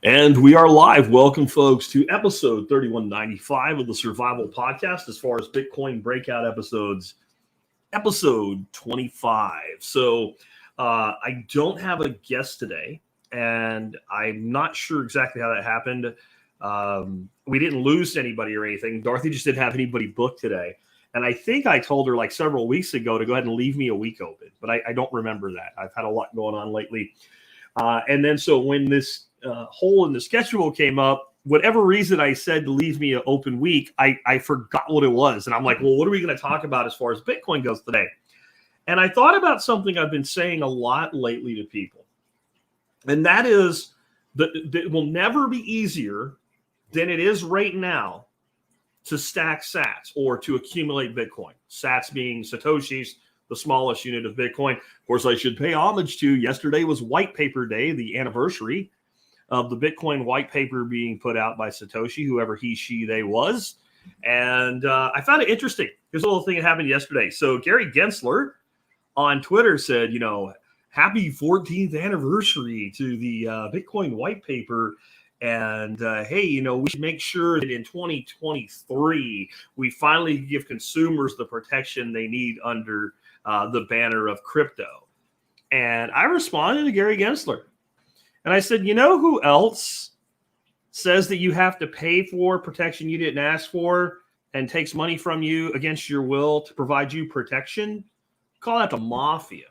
And we are live. Welcome, folks, to episode 3195 of the Survival Podcast. As far as Bitcoin breakout episodes, episode 25. So I don't have a guest today, and I'm not sure exactly how that happened. We didn't lose anybody or anything. Dorothy just didn't have anybody booked today. And I think I told her like several weeks ago to go ahead and leave me a week open, but I don't remember that. I've had a lot going on lately. And then so when this hole in the schedule came up, whatever reason I said to leave me an open week, I forgot what it was. And I'm like, well, what are we going to talk about as far as Bitcoin goes today? And I thought about something I've been saying a lot lately to people. And that is that it will never be easier than it is right now to stack sats or to accumulate Bitcoin. Sats being Satoshis, the smallest unit of Bitcoin. Of course, I should pay homage to yesterday was white paper day, the anniversary of the Bitcoin white paper being put out by Satoshi, whoever he, she, they was. And I found it interesting. Here's a little thing that happened yesterday. So Gary Gensler on Twitter said, happy 14th anniversary to the Bitcoin white paper. And hey, we should make sure that in 2023, we finally give consumers the protection they need under the banner of crypto. And I responded to Gary Gensler. And I said, who else says that you have to pay for protection you didn't ask for and takes money from you against your will to provide you protection? Call that the mafia.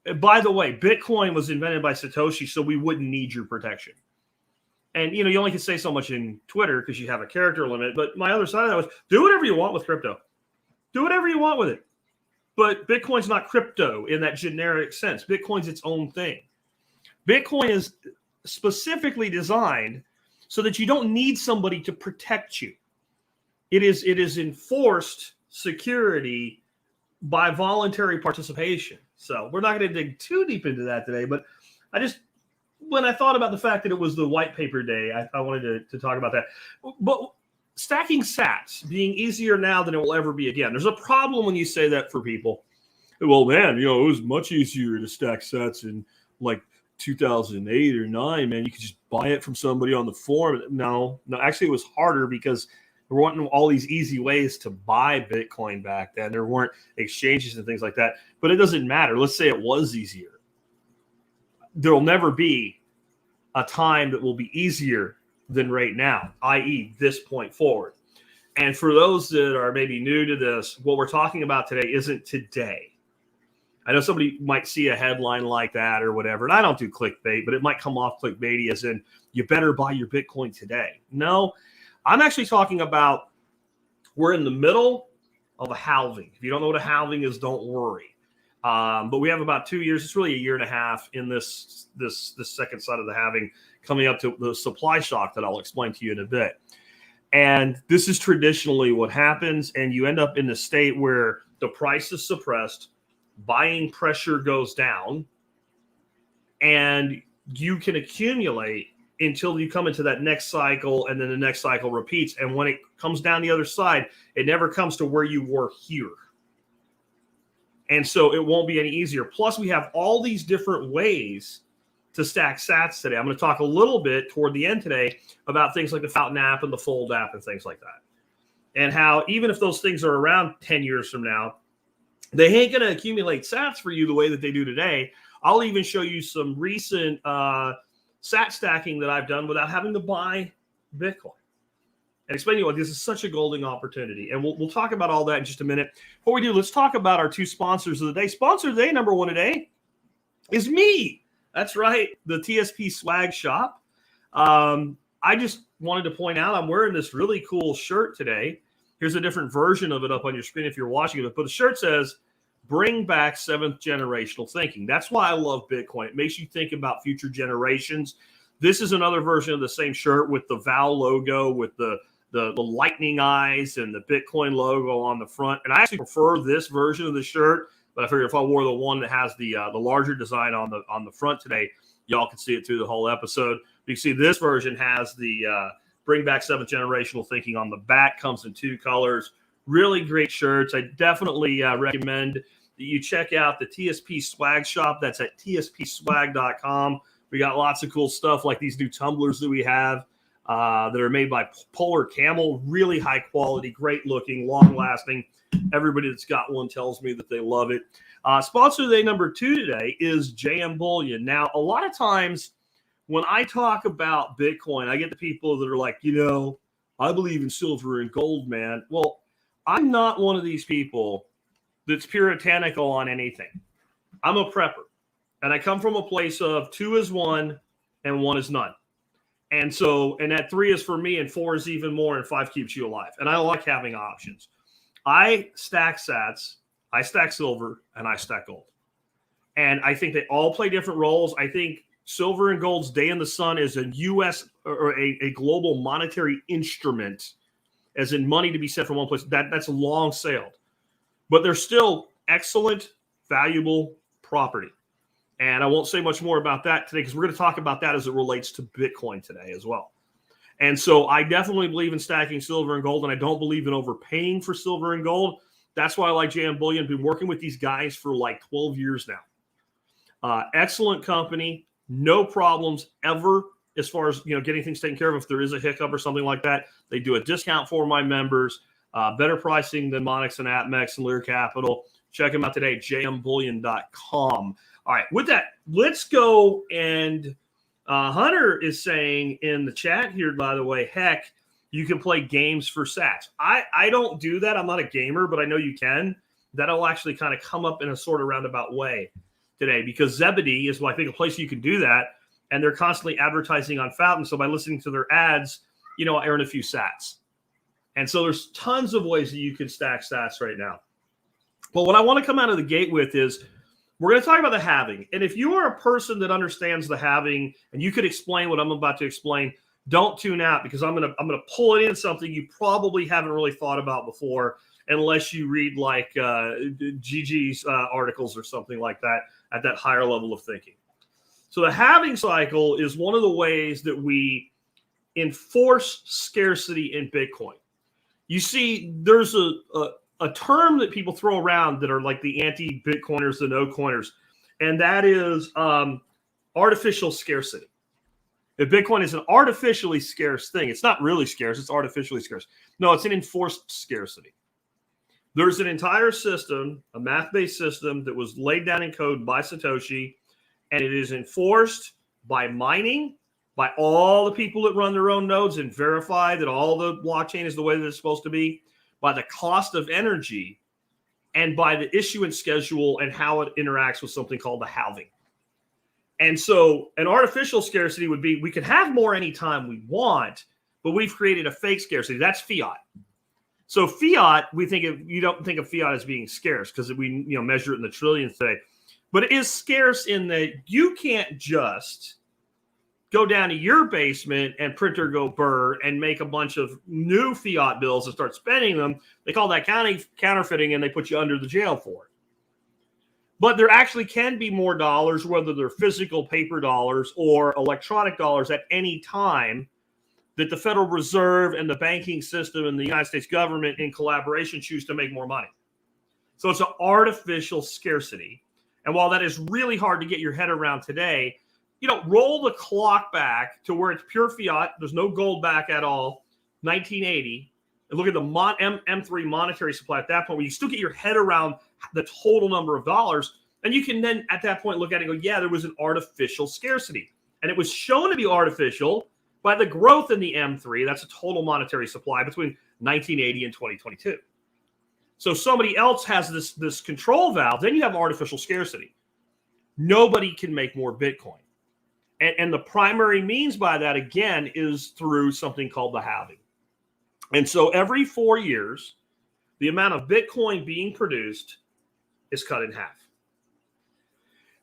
And by the way, Bitcoin was invented by Satoshi, so we wouldn't need your protection. And, you only can say so much in Twitter because you have a character limit. But my other side of that was do whatever you want with crypto. Do whatever you want with it. But Bitcoin's not crypto in that generic sense. Bitcoin's its own thing. Bitcoin is specifically designed so that you don't need somebody to protect you. It is enforced security by voluntary participation. So we're not going to dig too deep into that today. But when I thought about the fact that it was the white paper day, I wanted to talk about that. But stacking sats being easier now than it will ever be again. There's a problem when you say that for people. Well, man, it was much easier to stack sats in like 2008 or 9, man. You could just buy it from somebody on the forum. No, actually it was harder because there weren't all these easy ways to buy Bitcoin back then. There weren't exchanges and things like that. But it doesn't matter. Let's say it was easier. There'll never be a time that will be easier than right now, i.e. this point forward. And for those that are maybe new to this, what we're talking about today isn't today. I know somebody might see a headline like that or whatever, and I don't do clickbait, but it might come off clickbaity as in, you better buy your Bitcoin today. No, I'm actually talking about we're in the middle of a halving. If you don't know what a halving is, don't worry. But we have about 2 years. It's really a year and a half in this second side of the halving coming up to the supply shock that I'll explain to you in a bit. And this is traditionally what happens, and you end up in the state where the price is suppressed, buying pressure goes down, and you can accumulate until you come into that next cycle, and then the next cycle repeats. And when it comes down the other side, it never comes to where you were here. And so it won't be any easier. Plus, we have all these different ways to stack sats today. I'm going to talk a little bit toward the end today about things like the Fountain app and the Fold app and things like that. And how even if those things are around 10 years from now, they ain't going to accumulate sats for you the way that they do today. I'll even show you some recent sat stacking that I've done without having to buy Bitcoin. And explain to you why this is such a golden opportunity. And we'll talk about all that in just a minute. Before we do, let's talk about our two sponsors of the day. Sponsor of the day, number one today, is me. That's right, the TSP Swag Shop. I just wanted to point out I'm wearing this really cool shirt today. Here's a different version of it up on your screen if you're watching it. But the shirt says, bring back seventh generational thinking. That's why I love Bitcoin. It makes you think about future generations. This is another version of the same shirt with the Val logo, with the lightning eyes and the Bitcoin logo on the front. And I actually prefer this version of the shirt, but I figured if I wore the one that has the larger design on the front today, y'all can see it through the whole episode. You can see this version has the bring back seventh generational thinking on the back, comes in two colors. Really great shirts. I definitely recommend that you check out the TSP Swag Shop. That's at tspswag.com. We got lots of cool stuff like these new tumblers that we have that are made by Polar Camel. Really high quality, great looking, long lasting. Everybody that's got one tells me that they love it. Sponsor day number 2 today is JM Bullion. Now, a lot of times when I talk about Bitcoin, I get the people that are like, I believe in silver and gold, man. Well, I'm not one of these people that's puritanical on anything. I'm a prepper, and I come from a place of 2 is 1 and 1 is none. And that 3 is for me, and 4 is even more, and 5 keeps you alive. And I like having options. I stack sats, I stack silver, and I stack gold. And I think they all play different roles. I think silver and gold's day in the sun is a U.S. or a global monetary instrument, as in money to be sent from one place. That's long sailed. But they're still excellent, valuable property. And I won't say much more about that today because we're going to talk about that as it relates to Bitcoin today as well. And so I definitely believe in stacking silver and gold, and I don't believe in overpaying for silver and gold. That's why I like JM Bullion. I've been working with these guys for like 12 years now. Excellent company, no problems ever as far as getting things taken care of. If there is a hiccup or something like that, they do a discount for my members. Better pricing than Monix and AppMex and Lear Capital. Check them out today, jmbullion.com. All right, with that, let's go. And Hunter is saying in the chat here, by the way, heck, you can play games for sats. I don't do that. I'm not a gamer, but I know you can. That'll actually kind of come up in a sort of roundabout way today because Zebedee is, I think, a place you can do that. And they're constantly advertising on Fountain. So by listening to their ads, I earn a few sats. And so there's tons of ways that you can stack sats right now. But what I want to come out of the gate with is we're going to talk about the halving. And if you are a person that understands the halving and you could explain what I'm about to explain, don't tune out because I'm going to pull it in something you probably haven't really thought about before unless you read like Gigi's articles or something like that at that higher level of thinking. So the halving cycle is one of the ways that we enforce scarcity in Bitcoin. You see, there's a term that people throw around that are like the anti-Bitcoiners, the no-coiners, and that is artificial scarcity. If Bitcoin is an artificially scarce thing, it's not really scarce, it's artificially scarce. No, it's an enforced scarcity. There's an entire system, a math-based system that was laid down in code by Satoshi, and it is enforced by mining, by all the people that run their own nodes and verify that all the blockchain is the way that it's supposed to be, by the cost of energy, and by the issuance schedule and how it interacts with something called the halving. And so an artificial scarcity would be we can have more anytime we want, but we've created a fake scarcity. That's fiat. So fiat, you don't think of fiat as being scarce because we measure it in the trillions today. But it is scarce in that you can't just go down to your basement and printer go burr and make a bunch of new fiat bills and start spending them. They call that counterfeiting, and they put you under the jail for it. But there actually can be more dollars, whether they're physical paper dollars or electronic dollars at any time that the Federal Reserve and the banking system and the United States government in collaboration choose to make more money. So it's an artificial scarcity. And while that is really hard to get your head around today, roll the clock back to where it's pure fiat. There's no gold back at all. 1980. And look at the M3 monetary supply at that point, where you still get your head around the total number of dollars. And you can then at that point look at it and go, yeah, there was an artificial scarcity. And it was shown to be artificial by the growth in the M3. That's a total monetary supply between 1980 and 2022. So somebody else has this control valve. Then you have artificial scarcity. Nobody can make more Bitcoin. And the primary means by that, again, is through something called the halving. And so every 4 years, the amount of Bitcoin being produced is cut in half.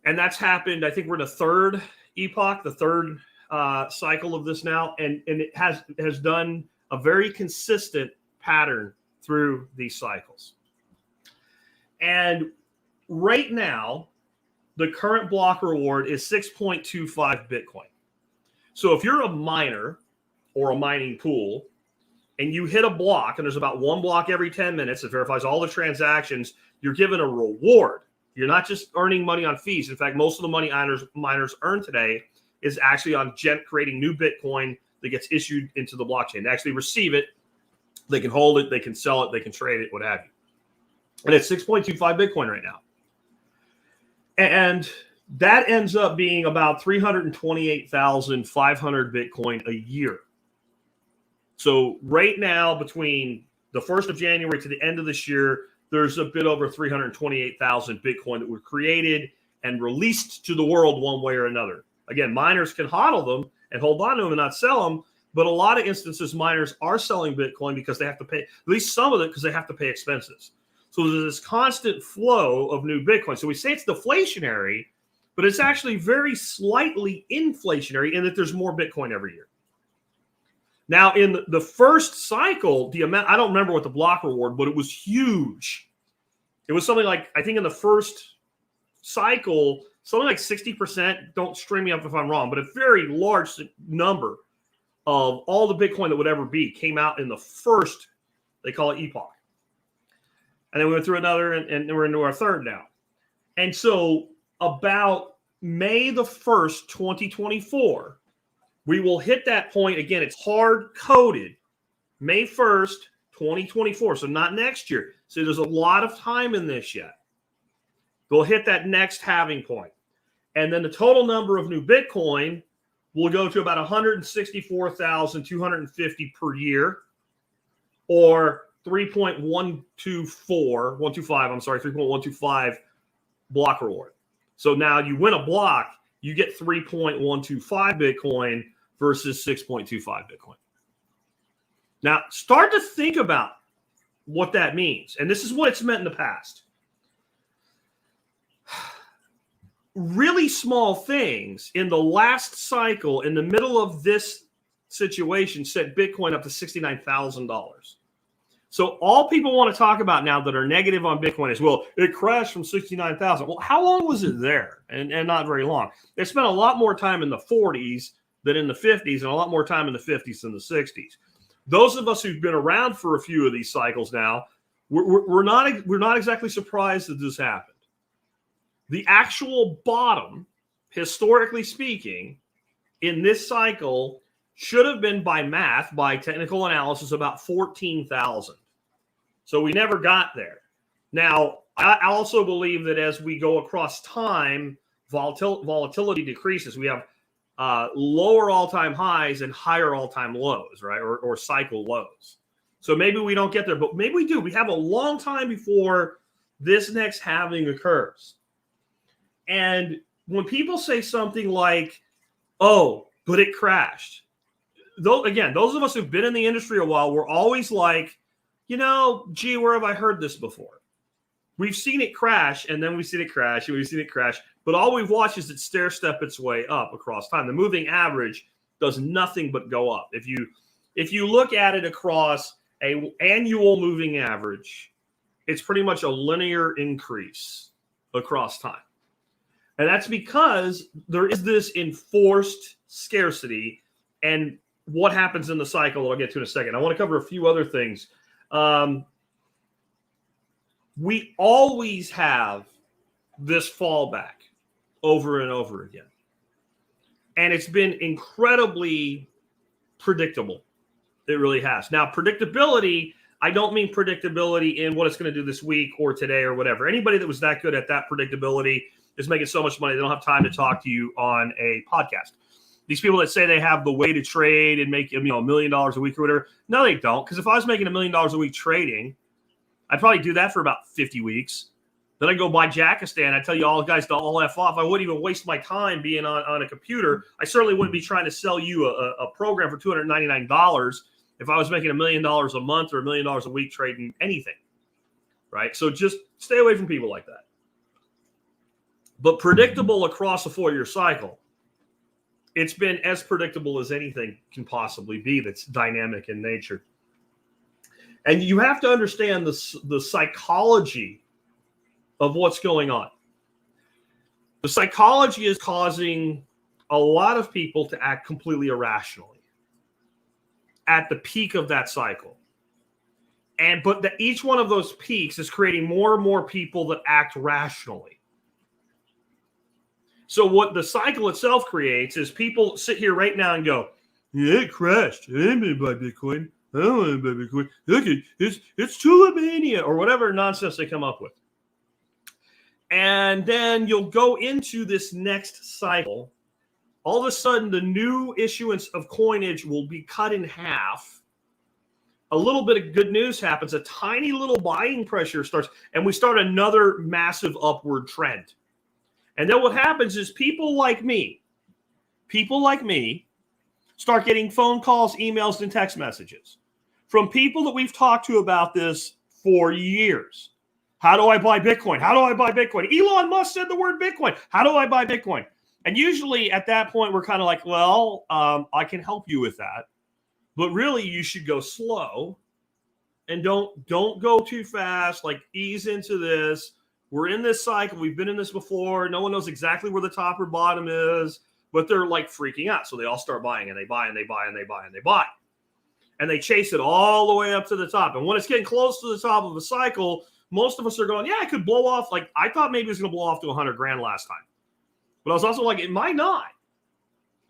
And that's happened, I think we're in the third epoch, the third cycle of this now. And it has done a very consistent pattern through these cycles. And right now, the current block reward is 6.25 Bitcoin. So if you're a miner or a mining pool and you hit a block, and there's about one block every 10 minutes that verifies all the transactions, you're given a reward. You're not just earning money on fees. In fact, most of the money miners earn today is actually on creating new Bitcoin that gets issued into the blockchain. They actually receive it. They can hold it. They can sell it. They can trade it, what have you. And it's 6.25 Bitcoin right now. And that ends up being about 328,500 Bitcoin a year. So right now, between the 1st of January to the end of this year, there's a bit over 328,000 Bitcoin that were created and released to the world one way or another. Again, miners can hodl them and hold on to them and not sell them. But a lot of instances, miners are selling Bitcoin because they have to pay, at least some of it, because they have to pay expenses. So there's this constant flow of new Bitcoin. So we say it's deflationary, but it's actually very slightly inflationary in that there's more Bitcoin every year. Now, in the first cycle, the amount, I don't remember what the block reward, but it was huge. It was something like, I think in the first cycle, something like 60%, don't string me up if I'm wrong, but a very large number of all the Bitcoin that would ever be came out in the first, they call it epoch. And then we went through another, and we're into our third now. And so about May the 1st, 2024, we will hit that point. Again, it's hard-coded. May 1st, 2024, so not next year. So there's a lot of time in this yet. We'll hit that next halving point. And then the total number of new Bitcoin will go to about 164,250 per year, or 3.125 block reward. So now you win a block, you get 3.125 Bitcoin versus 6.25 Bitcoin. Now, start to think about what that means. And this is what it's meant in the past. Really small things in the last cycle, in the middle of this situation, sent Bitcoin up to $69,000. So all people want to talk about now that are negative on Bitcoin is, well, it crashed from 69,000. Well, how long was it there? And not very long. They spent a lot more time in the 40s than in the 50s, and a lot more time in the 50s than the 60s. Those of us who've been around for a few of these cycles now, we're not exactly surprised that this happened. The actual bottom, historically speaking, in this cycle should have been, by math, by technical analysis, about 14,000. So we never got there. Now, I also believe that as we go across time, volatility decreases. We have lower all-time highs and higher all-time lows, right? Or cycle lows. So maybe we don't get there, but maybe we do. We have a long time before this next halving occurs. And when people say something like, oh, but it crashed. Those of us who've been in the industry a while, we're always like, gee, where have I heard this before? We've seen it crash, and then we've seen it crash, and we've seen it crash. But all we've watched is it stair-step its way up across time. The moving average does nothing but go up. If you look at it across an annual moving average, it's pretty much a linear increase across time. And that's because there is this enforced scarcity. And what happens in the cycle, I'll get to in a second. I want to cover a few other things. We always have this fallback over and over again. And it's been incredibly predictable. It really has. Now, predictability, I don't mean predictability in what it's going to do this week or today or whatever. Anybody that was that good at that predictability is making so much money, they don't have time to talk to you on a podcast. These people that say they have the way to trade and make $1 million a week or whatever, no, they don't. Because if I was making $1 million a week trading, I'd probably do that for about 50 weeks. Then I'd go buy Jackistan. I'd tell you all guys to all F off. I wouldn't even waste my time being on a computer. I certainly wouldn't be trying to sell you a program for $299 if I was making $1 million a month or $1 million a week trading anything, right? So just stay away from people like that. But predictable across a 4-year cycle, it's been as predictable as anything can possibly be that's dynamic in nature. And you have to understand the psychology of what's going on. The psychology is causing a lot of people to act completely irrationally at the peak of that cycle. But each one of those peaks is creating more and more people that act rationally. So what the cycle itself creates is people sit here right now and go, yeah, it crashed. I ain't gonna buy Bitcoin. I don't want to buy Bitcoin. Look, it's Tulipania or whatever nonsense they come up with. And then you'll go into this next cycle. All of a sudden, the new issuance of coinage will be cut in half. A little bit of good news happens. A tiny little buying pressure starts, and we start another massive upward trend. And then what happens is people like me start getting phone calls, emails, and text messages from people that we've talked to about this for years. How do I buy Bitcoin? How do I buy Bitcoin? Elon Musk said the word Bitcoin. How do I buy Bitcoin? And usually at that point, we're kind of like, well, I can help you with that. But really, you should go slow and don't go too fast. Like, ease into this. We're in this cycle. We've been in this before. No one knows exactly where the top or bottom is, but they're like freaking out. So they all start buying, and they buy, and they buy, and they buy, and they buy. And they chase it all the way up to the top. And when it's getting close to the top of a cycle, most of us are going, yeah, it could blow off. Like, I thought maybe it was going to blow off to 100 grand last time. But I was also like, it might not,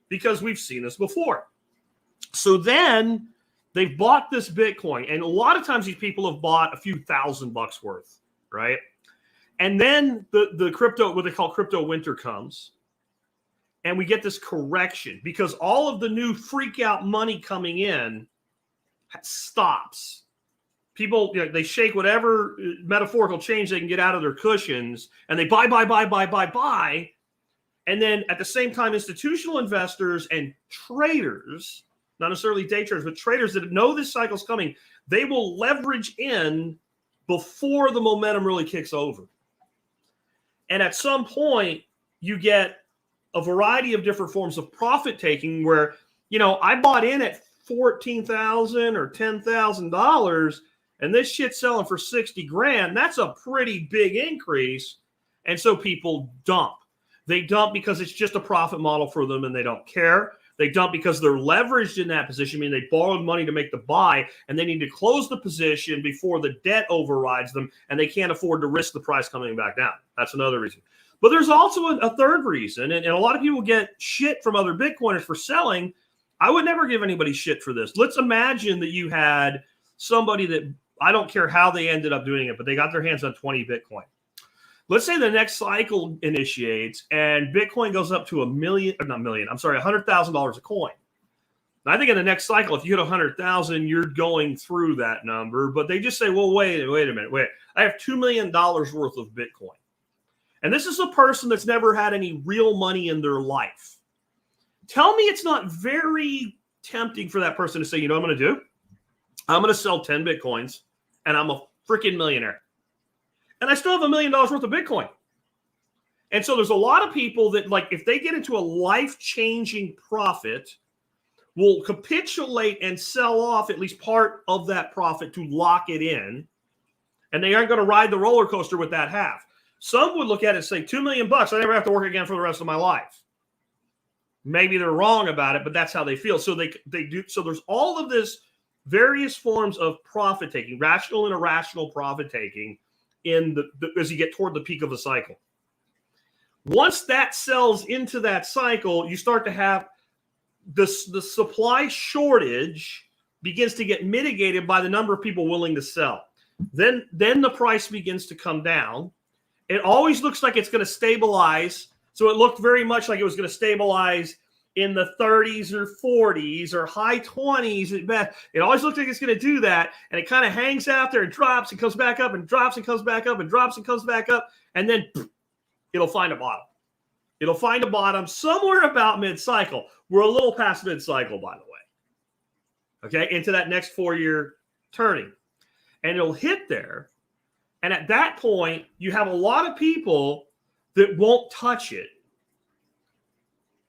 because we've seen this before. So then they've bought this Bitcoin. And a lot of times these people have bought a few $1,000 worth, right? And then the crypto, what they call crypto winter comes. And we get this correction because all of the new freak out money coming in stops. People, they shake whatever metaphorical change they can get out of their cushions, and they buy. And then at the same time, institutional investors and traders, not necessarily day traders, but traders that know this cycle's coming, they will leverage in before the momentum really kicks over. And at some point, you get a variety of different forms of profit taking where, I bought in at $14,000 or $10,000, and this shit's selling for 60 grand. That's a pretty big increase. And so people dump. They dump because it's just a profit model for them and they don't care. They dump because they're leveraged in that position, meaning they borrowed money to make the buy, and they need to close the position before the debt overrides them, and they can't afford to risk the price coming back down. That's another reason. But there's also a third reason, and a lot of people get shit from other Bitcoiners for selling. I would never give anybody shit for this. Let's imagine that you had somebody that, I don't care how they ended up doing it, but they got their hands on 20 Bitcoin. Let's say the next cycle initiates and Bitcoin goes up to $100,000 a coin. I think in the next cycle, if you hit 100,000, you're going through that number. But they just say, well, wait a minute. I have $2 million worth of Bitcoin. And this is a person that's never had any real money in their life. Tell me it's not very tempting for that person to say, what I'm going to do? I'm going to sell 10 Bitcoins and I'm a freaking millionaire. And I still have $1 million worth of Bitcoin. And so there's a lot of people that, like, if they get into a life-changing profit, will capitulate and sell off at least part of that profit to lock it in. And they aren't going to ride the roller coaster with that half. Some would look at it and say, $2 million, I never have to work again for the rest of my life. Maybe they're wrong about it, but that's how they feel. So they do. So there's all of this various forms of profit taking, rational and irrational profit taking, as you get toward the peak of the cycle. Once that sells into that cycle, you start to have the supply shortage begins to get mitigated by the number of people willing to sell. Then the price begins to come down. It always looks like it's going to stabilize. So it looked very much like it was going to stabilize in the 30s or 40s or high 20s at best. It always looks like it's going to do that. And it kind of hangs out there and drops and comes back up and drops and comes back up and drops and comes back up. And then it'll find a bottom. It'll find a bottom somewhere about mid-cycle. We're a little past mid-cycle, by the way. Okay, into that next 4-year turning. And it'll hit there. And at that point, you have a lot of people that won't touch it.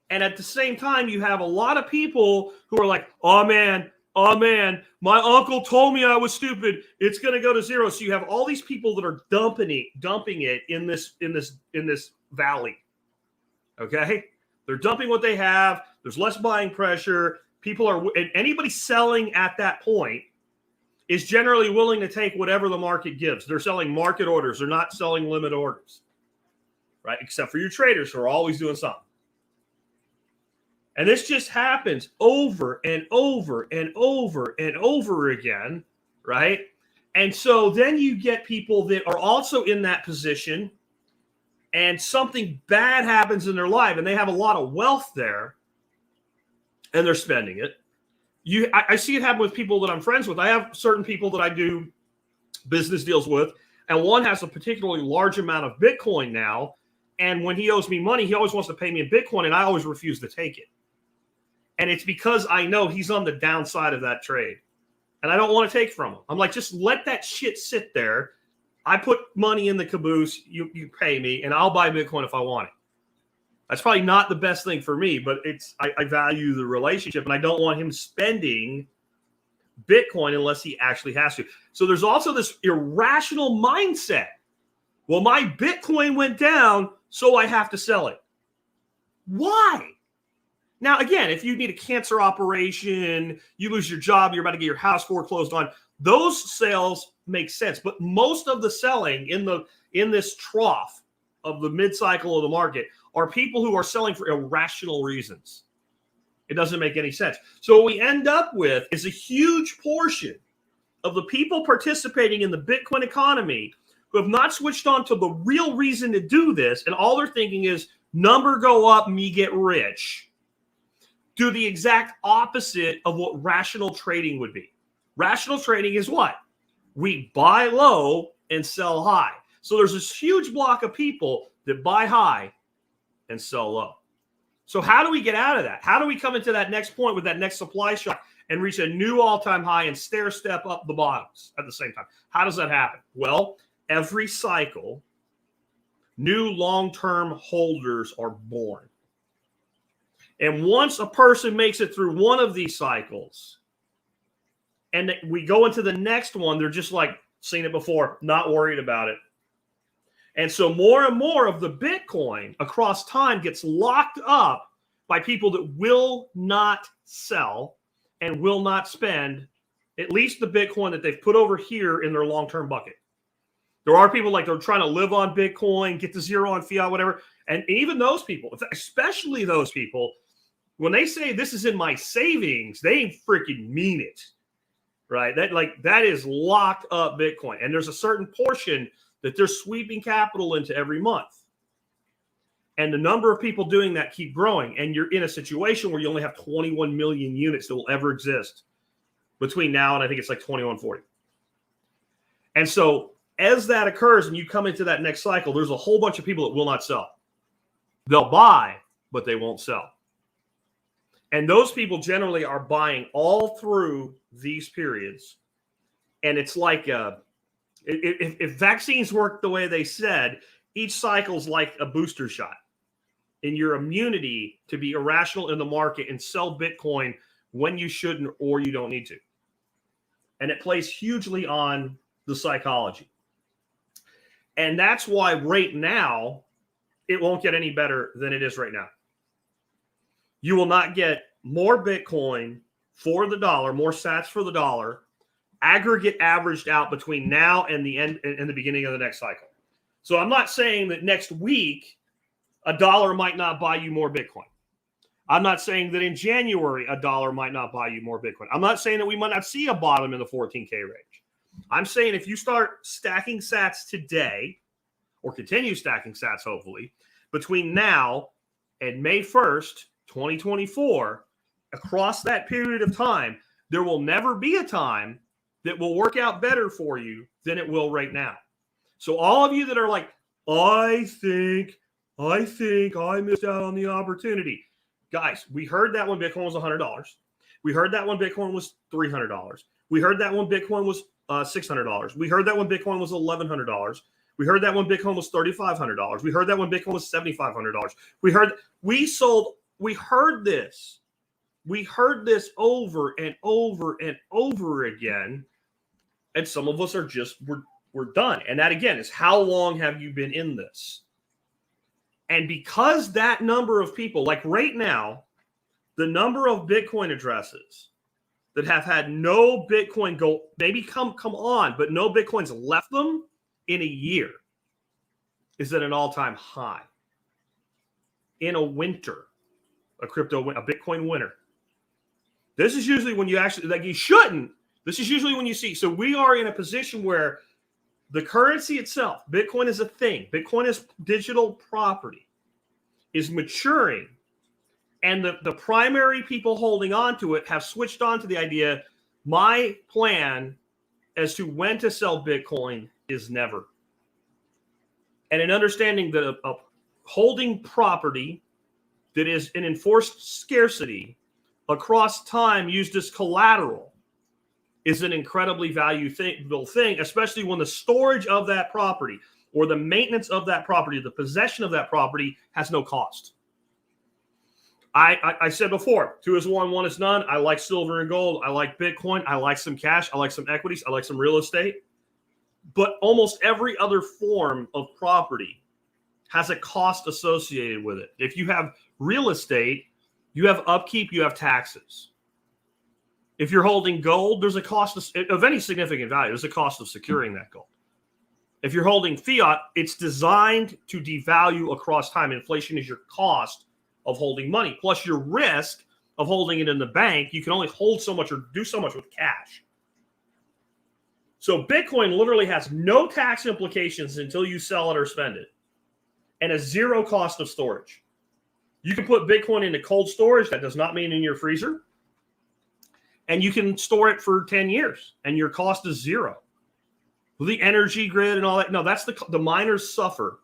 And at the same time, you have a lot of people who are like, oh man, my uncle told me I was stupid. It's going to go to zero. So you have all these people that are dumping it in this valley. Okay? They're dumping what they have. There's less buying pressure. And anybody selling at that point is generally willing to take whatever the market gives. They're selling market orders. They're not selling limit orders. right? Except for your traders who are always doing something. And this just happens over and over and over and over again, right? And so then you get people that are also in that position and something bad happens in their life and they have a lot of wealth there and they're spending it. I see it happen with people that I'm friends with. I have certain people that I do business deals with, and one has a particularly large amount of Bitcoin now. And when he owes me money, he always wants to pay me in Bitcoin, and I always refuse to take it. And it's because I know he's on the downside of that trade, and I don't want to take from him. I'm like, just let that shit sit there. I put money in the caboose. You pay me, and I'll buy Bitcoin if I want it. That's probably not the best thing for me, but I value the relationship, and I don't want him spending Bitcoin unless he actually has to. So there's also this irrational mindset. Well, my Bitcoin went down, so I have to sell it. Why? Now, again, if you need a cancer operation, you lose your job, you're about to get your house foreclosed on, those sales make sense. But most of the selling in this trough of the mid-cycle of the market are people who are selling for irrational reasons. It doesn't make any sense. So what we end up with is a huge portion of the people participating in the Bitcoin economy who have not switched on to the real reason to do this, and all they're thinking is number go up, me get rich. Do the exact opposite of what rational trading would be. Rational trading is what? We buy low and sell high. So there's this huge block of people that buy high and sell low. So how do we get out of that? How do we come into that next point with that next supply shock and reach a new all-time high and stair step up the bottoms at the same time? How does that happen? Well, every cycle, new long-term holders are born. And once a person makes it through one of these cycles and we go into the next one, they're just like, seen it before, not worried about it. And so more and more of the Bitcoin across time gets locked up by people that will not sell and will not spend at least the Bitcoin that they've put over here in their long-term bucket. There are people like they're trying to live on Bitcoin, get to zero on Fiat, whatever. And even those people, especially those people, when they say this is in my savings, they freaking mean it, right? That is locked up Bitcoin. And there's a certain portion that they're sweeping capital into every month. And the number of people doing that keep growing. And you're in a situation where you only have 21 million units that will ever exist between now and I think it's like 2140. And so as that occurs and you come into that next cycle, there's a whole bunch of people that will not sell. They'll buy, but they won't sell. And those people generally are buying all through these periods. And it's like if vaccines work the way they said, each cycle is like a booster shot in your immunity to be irrational in the market and sell Bitcoin when you shouldn't or you don't need to. And it plays hugely on the psychology. And that's why right now, it won't get any better than it is right now. You will not get more Bitcoin for the dollar, more sats for the dollar, aggregate averaged out between now and the end and the beginning of the next cycle. So I'm not saying that next week a dollar might not buy you more Bitcoin. I'm not saying that in January a dollar might not buy you more Bitcoin. I'm not saying that we might not see a bottom in the 14K range. I'm saying if you start stacking sats today, or continue stacking sats hopefully, between now and May 1st, 2024, across that period of time, there will never be a time that will work out better for you than it will right now. So all of you that are like, I think I missed out on the opportunity. Guys, we heard that when Bitcoin was $100. We heard that when Bitcoin was $300. We heard that when Bitcoin was $600. We heard that when Bitcoin was $1,100. We heard that when Bitcoin was $3,500. We heard that when Bitcoin was $7,500. We heard this. We heard this over and over and over again. And some of us are just, we're done. And that again is how long have you been in this? And because that number of people, like right now, the number of Bitcoin addresses that have had no Bitcoin go, maybe come on, but no Bitcoins left them in a year is at an all-time high. in a winter, a Bitcoin winter. This is usually when you actually, like, you shouldn't. This is usually when you see. So we are in a position where the currency itself, Bitcoin is a thing. Bitcoin is digital property, is maturing. And the primary people holding on to it have switched on to the idea, my plan as to when to sell Bitcoin is never. And in understanding that holding property that is an enforced scarcity across time used as collateral is an incredibly valuable thing, especially when the storage of that property or the maintenance of that property, the possession of that property has no cost. I said before, 2 is 1, 1 is none. I like silver and gold. I like Bitcoin. I like some cash. I like some equities. I like some real estate. But almost every other form of property has a cost associated with it. If you have real estate, you have upkeep, you have taxes. If you're holding gold, there's a cost of any significant value. There's a cost of securing that gold. If you're holding fiat, it's designed to devalue across time. Inflation is your cost of holding money, plus your risk of holding it in the bank. You can only hold so much or do so much with cash. So Bitcoin literally has no tax implications until you sell it or spend it, and a zero cost of storage. You can put Bitcoin into cold storage. That does not mean in your freezer. And you can store it for 10 years, and your cost is zero. The energy grid and all that. No, that's the miners suffer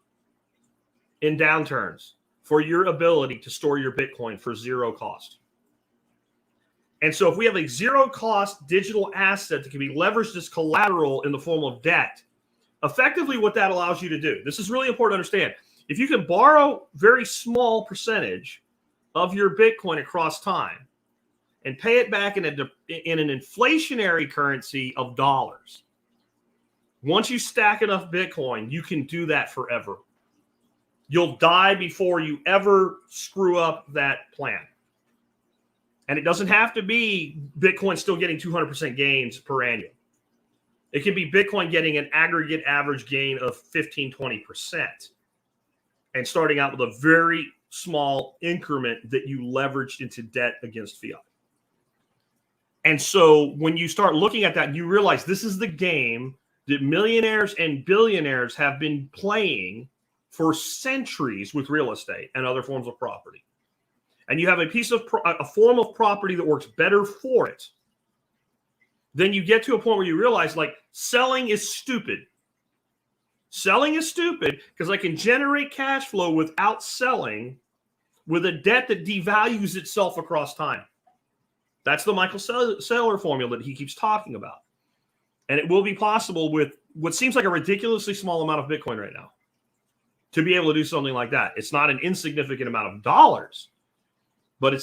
in downturns for your ability to store your Bitcoin for zero cost. And so if we have a zero cost digital asset that can be leveraged as collateral in the form of debt, effectively what that allows you to do, this is really important to understand. If you can borrow very small percentage of your Bitcoin across time and pay it back in an inflationary currency of dollars, once you stack enough Bitcoin, you can do that forever. You'll die before you ever screw up that plan. And it doesn't have to be Bitcoin still getting 200% gains per annum. It can be Bitcoin getting an aggregate average gain of 15, 20% and starting out with a very small increment that you leveraged into debt against fiat. And so when you start looking at that, you realize this is the game that millionaires and billionaires have been playing for centuries with real estate and other forms of property. And you have a form of property that works better for it. Then you get to a point where you realize, like, selling is stupid. Selling is stupid because I can generate cash flow without selling with a debt that devalues itself across time. That's the Michael Saylor formula that he keeps talking about. And it will be possible with what seems like a ridiculously small amount of Bitcoin right now to be able to do something like that. It's not an insignificant amount of dollars, but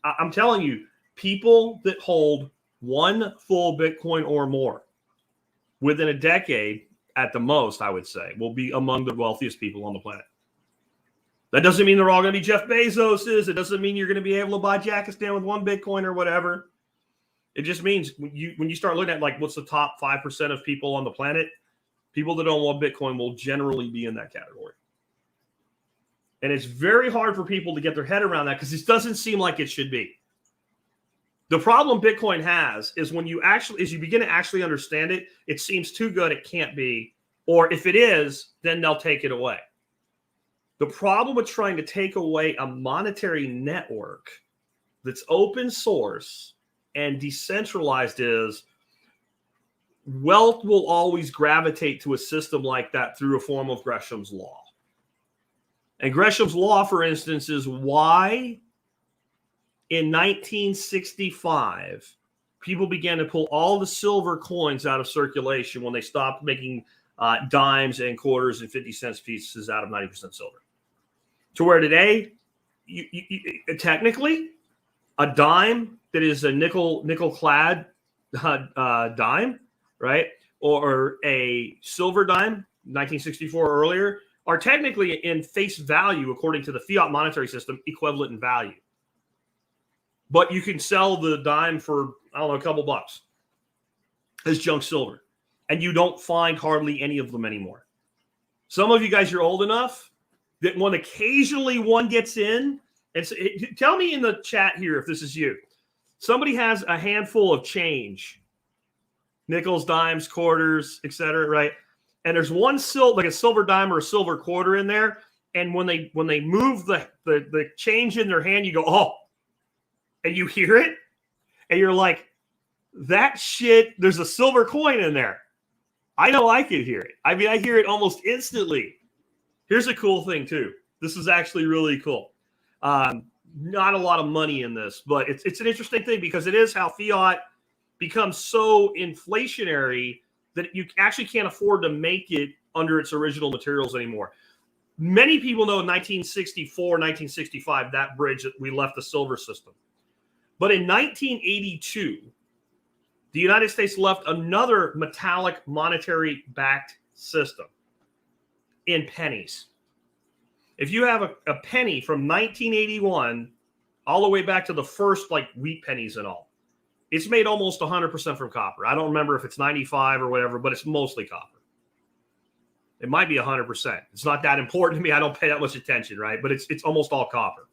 I'm telling you, people that hold one full Bitcoin or more within a decade at the most, I would say, will be among the wealthiest people on the planet. That doesn't mean they're all going to be Jeff Bezos's. It doesn't mean you're going to be able to buy Jackistan with one Bitcoin or whatever. It just means when you start looking at, like, what's the top 5% of people on the planet, people that own one Bitcoin will generally be in that category. And it's very hard for people to get their head around that because it doesn't seem like it should be. The problem Bitcoin has is when you begin to actually understand it, it seems too good, it can't be. Or if it is, then they'll take it away. The problem with trying to take away a monetary network that's open source and decentralized is wealth will always gravitate to a system like that through a form of Gresham's law. And Gresham's law, for instance, is why in 1965 people began to pull all the silver coins out of circulation when they stopped making dimes and quarters and 50 cents pieces out of 90% silver. To where today, you technically, a dime that is a nickel-clad dime, right, or a silver dime, 1964 or earlier, are technically in face value, according to the fiat monetary system, equivalent in value. But you can sell the dime for, I don't know, a couple bucks as junk silver. And you don't find hardly any of them anymore. Some of you guys, you're old enough that when occasionally one gets in, and so tell me in the chat here if this is you. Somebody has a handful of change, nickels, dimes, quarters, etc., right? And there's one like a silver dime or a silver quarter in there, and when they move the change in their hand, you go, oh, and you hear it, and you're like, that shit, there's a silver coin in there. I know I could hear it. I mean, I hear it almost instantly. Here's a cool thing, too. This is actually really cool. Not a lot of money in this, but it's an interesting thing because it is how fiat becomes so inflationary that you actually can't afford to make it under its original materials anymore. Many people know in 1964, 1965, that bridge that we left the silver system. But in 1982, the United States left another metallic monetary-backed system in pennies. If you have a penny from 1981 all the way back to the first like wheat pennies and all, it's made almost 100% from copper. I don't remember if it's 95 or whatever, but it's mostly copper. It might be 100%. It's not that important to me. I don't pay that much attention, right? But it's almost all copper.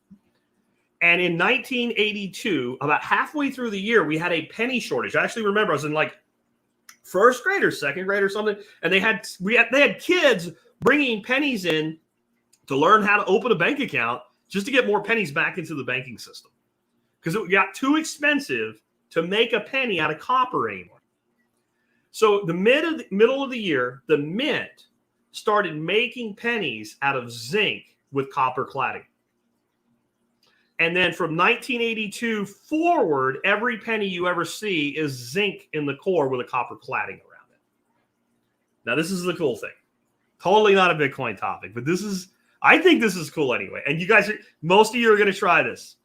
And in 1982, about halfway through the year, we had a penny shortage. I actually remember I was in like first grade or second grade or something, and they had kids bringing pennies in to learn how to open a bank account just to get more pennies back into the banking system because it got too expensive to make a penny out of copper anymore. So the middle of the year, the mint started making pennies out of zinc with copper cladding. And then from 1982 forward, every penny you ever see is zinc in the core with a copper cladding around it. Now, this is the cool thing. Totally not a Bitcoin topic, but I think this is cool anyway. And you guys, most of you are going to try this.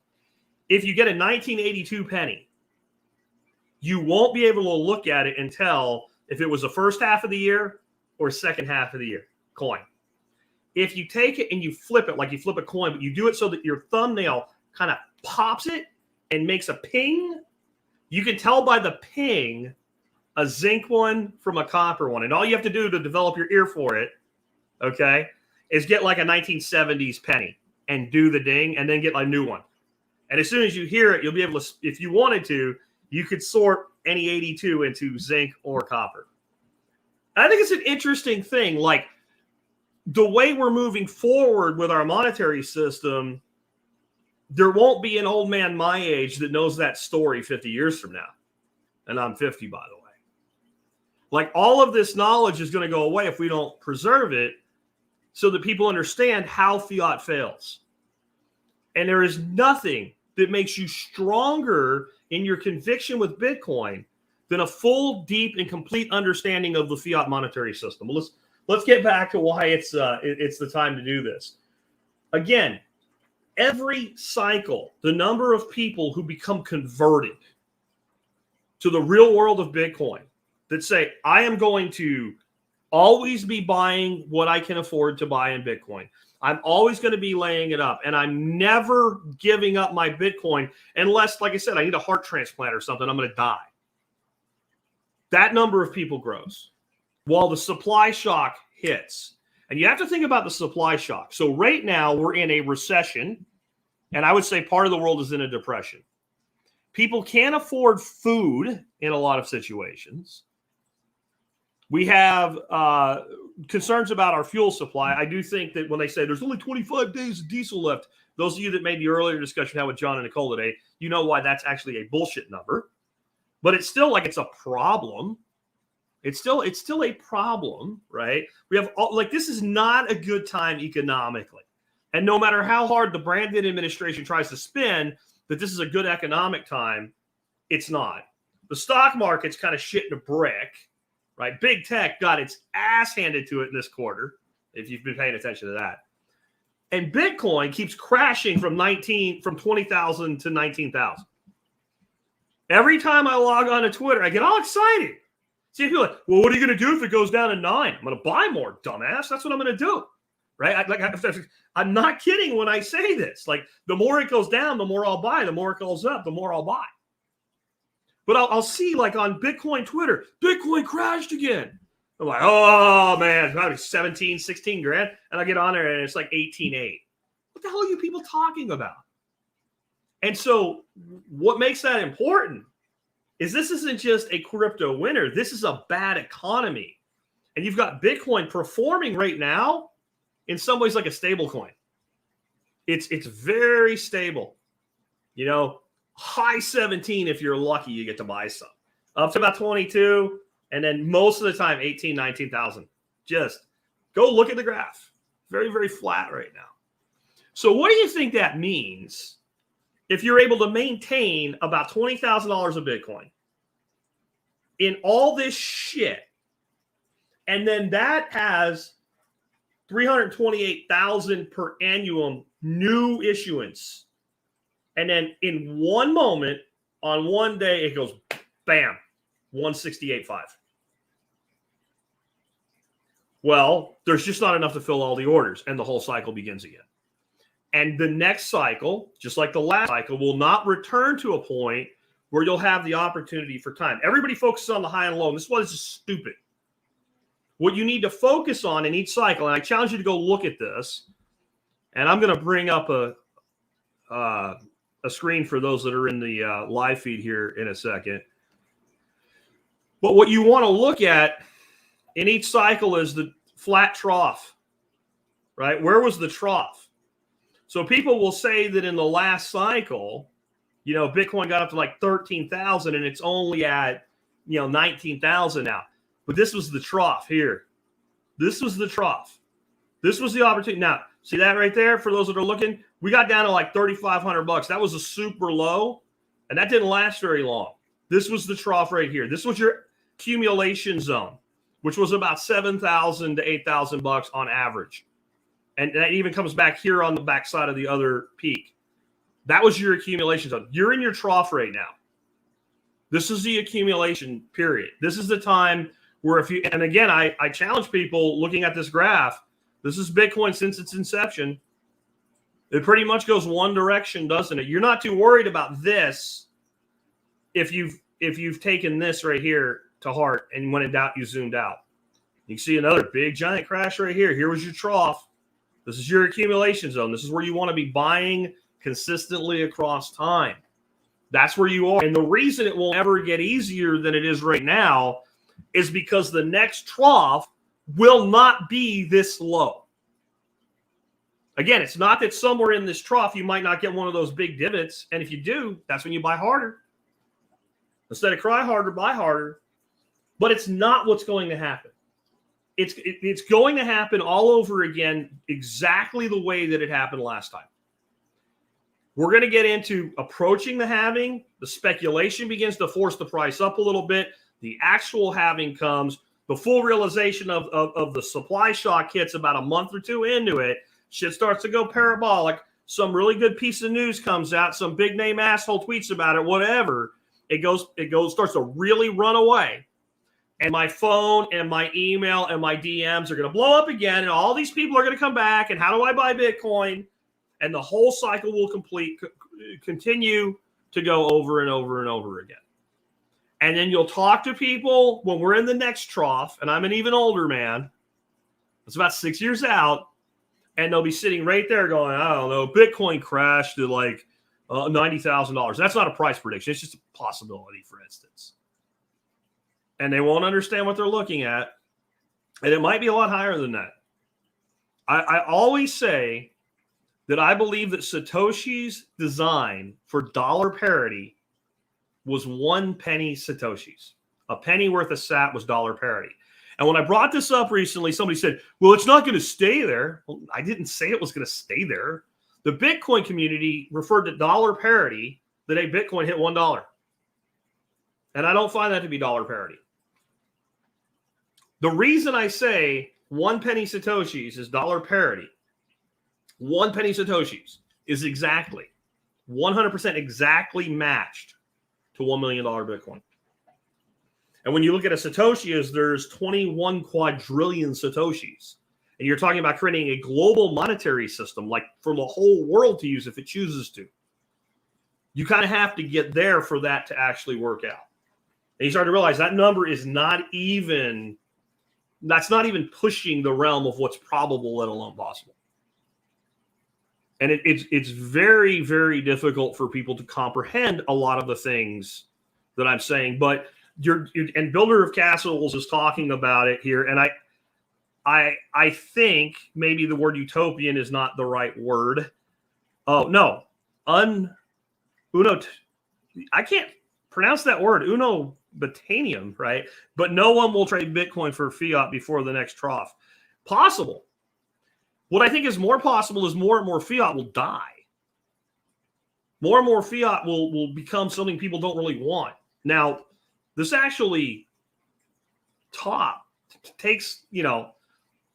If you get a 1982 penny, you won't be able to look at it and tell if it was the first half of the year or second half of the year coin. If you take it and you flip it like you flip a coin, but you do it so that your thumbnail kind of pops it and makes a ping, you can tell by the ping a zinc one from a copper one. And all you have to do to develop your ear for it, okay, is get like a 1970s penny and do the ding and then get a new one. And as soon as you hear it, you'll be able to, if you wanted to, you could sort any 82 into zinc or copper. I think it's an interesting thing. Like the way we're moving forward with our monetary system, there won't be an old man my age that knows that story 50 years from now. And I'm 50, by the way. Like all of this knowledge is going to go away if we don't preserve it so that people understand how fiat fails. And there is nothing that makes you stronger in your conviction with Bitcoin than a full, deep, and complete understanding of the fiat monetary system. Well, let's get back to why it's the time to do this. Again, every cycle, the number of people who become converted to the real world of Bitcoin that say, I am going to always be buying what I can afford to buy in Bitcoin. I'm always going to be laying it up, and I'm never giving up my Bitcoin unless, like I said, I need a heart transplant or something. I'm going to die. That number of people grows while the supply shock hits. And you have to think about the supply shock. So right now we're in a recession, and I would say part of the world is in a depression. People can't afford food in a lot of situations. We have concerns about our fuel supply. I do think that when they say there's only 25 days of diesel left, those of you that made the earlier discussion had with John and Nicole today, you know why that's actually a bullshit number. But it's still like it's a problem. It's still a problem, right? We have this is not a good time economically. And no matter how hard the Brandon administration tries to spin that this is a good economic time, it's not. The stock market's kind of shit in a brick. Right, big tech got its ass handed to it this quarter, if you've been paying attention to that. And Bitcoin keeps crashing from 20,000 to 19,000. Every time I log on to Twitter, I get all excited. See, people are like, well, what are you going to do if it goes down to 9? I'm going to buy more, dumbass. That's what I'm going to do. Right? I'm not kidding when I say this. Like, the more it goes down, the more I'll buy. The more it goes up, the more I'll buy. But I'll see, like on Bitcoin Twitter, Bitcoin crashed again. I'm like, oh man, it's probably 17, 16 grand. And I get on there and it's like 18.8. What the hell are you people talking about? And so what makes that important is this isn't just a crypto winter. This is a bad economy. And you've got Bitcoin performing right now in some ways like a stable coin. It's very stable. You know, high 17 if you're lucky, you get to buy some. Up to about 22, and then most of the time 18, 19,000. Just go look at the graph. Very, very flat right now. So what do you think that means if you're able to maintain about $20,000 of Bitcoin in all this shit, and then that has 328,000 per annum new issuance, and then in one moment, on one day, it goes bam, 168.5. Well, there's just not enough to fill all the orders, and the whole cycle begins again. And the next cycle, just like the last cycle, will not return to a point where you'll have the opportunity for time. Everybody focuses on the high and low, and this is why this is stupid. What you need to focus on in each cycle, and I challenge you to go look at this, and I'm going to bring up a screen for those that are in the live feed here in a second. But what you want to look at in each cycle is the flat trough, right? Where was the trough? So people will say that in the last cycle, you know, Bitcoin got up to like 13,000 and it's only at, 19,000 now. But this was the trough here. This was the trough. This was the opportunity. Now, see that right there? For those that are looking, we got down to like $3,500. That was a super low, and that didn't last very long. This was the trough right here. This was your accumulation zone, which was about $7,000 to $8,000 on average. And that even comes back here on the backside of the other peak. That was your accumulation zone. You're in your trough right now. This is the accumulation period. This is the time where if you, and again, I challenge people looking at this graph. This is Bitcoin since its inception. It pretty much goes one direction, doesn't it? You're not too worried about this if you've taken this right here to heart, and when in doubt, you zoomed out. You can see another big giant crash right here. Here was your trough. This is your accumulation zone. This is where you want to be buying consistently across time. That's where you are. And the reason it won't ever get easier than it is right now is because the next trough will not be this low. Again, it's not that somewhere in this trough you might not get one of those big divots. And if you do, that's when you buy harder. Instead of cry harder, buy harder. But it's not what's going to happen. It's going to happen all over again exactly the way that it happened last time. We're going to get into approaching the halving. The speculation begins to force the price up a little bit. The actual halving comes. The full realization of the supply shock hits about a month or two into it. Shit starts to go parabolic. Some really good piece of news comes out. Some big name asshole tweets about it, whatever. It starts to really run away. And my phone and my email and my DMs are going to blow up again. And all these people are going to come back. And how do I buy Bitcoin? And the whole cycle will continue to go over and over and over again. And then you'll talk to people when we're in the next trough. And I'm an even older man. It's about 6 years out. And they'll be sitting right there going, I don't know, Bitcoin crashed to like $90,000. That's not a price prediction. It's just a possibility, for instance. And they won't understand what they're looking at. And it might be a lot higher than that. I always say that I believe that Satoshi's design for dollar parity was 1 penny Satoshis. A penny worth of sat was dollar parity. And when I brought this up recently, somebody said, well, it's not going to stay there. Well, I didn't say it was going to stay there. The Bitcoin community referred to dollar parity the day Bitcoin hit $1. And I don't find that to be dollar parity. The reason I say 1 penny Satoshis is dollar parity, 1 penny Satoshis is exactly 100% exactly matched to $1 million Bitcoin. And when you look at a Satoshi, there's 21 quadrillion Satoshis. And you're talking about creating a global monetary system, like for the whole world to use if it chooses to. You kind of have to get there for that to actually work out. And you start to realize that number is not even That's not even pushing the realm of what's probable, let alone possible. And it's very, very difficult for people to comprehend a lot of the things that I'm saying. But and Builder of Castles is talking about it here, and I think maybe the word utopian is not the right word. Oh no, I can't pronounce that word. Unobotanium, right? But no one will trade Bitcoin for fiat before the next trough. Possible. What I think is more possible is more and more fiat will die. More and more fiat will become something people don't really want. Now, this actually takes,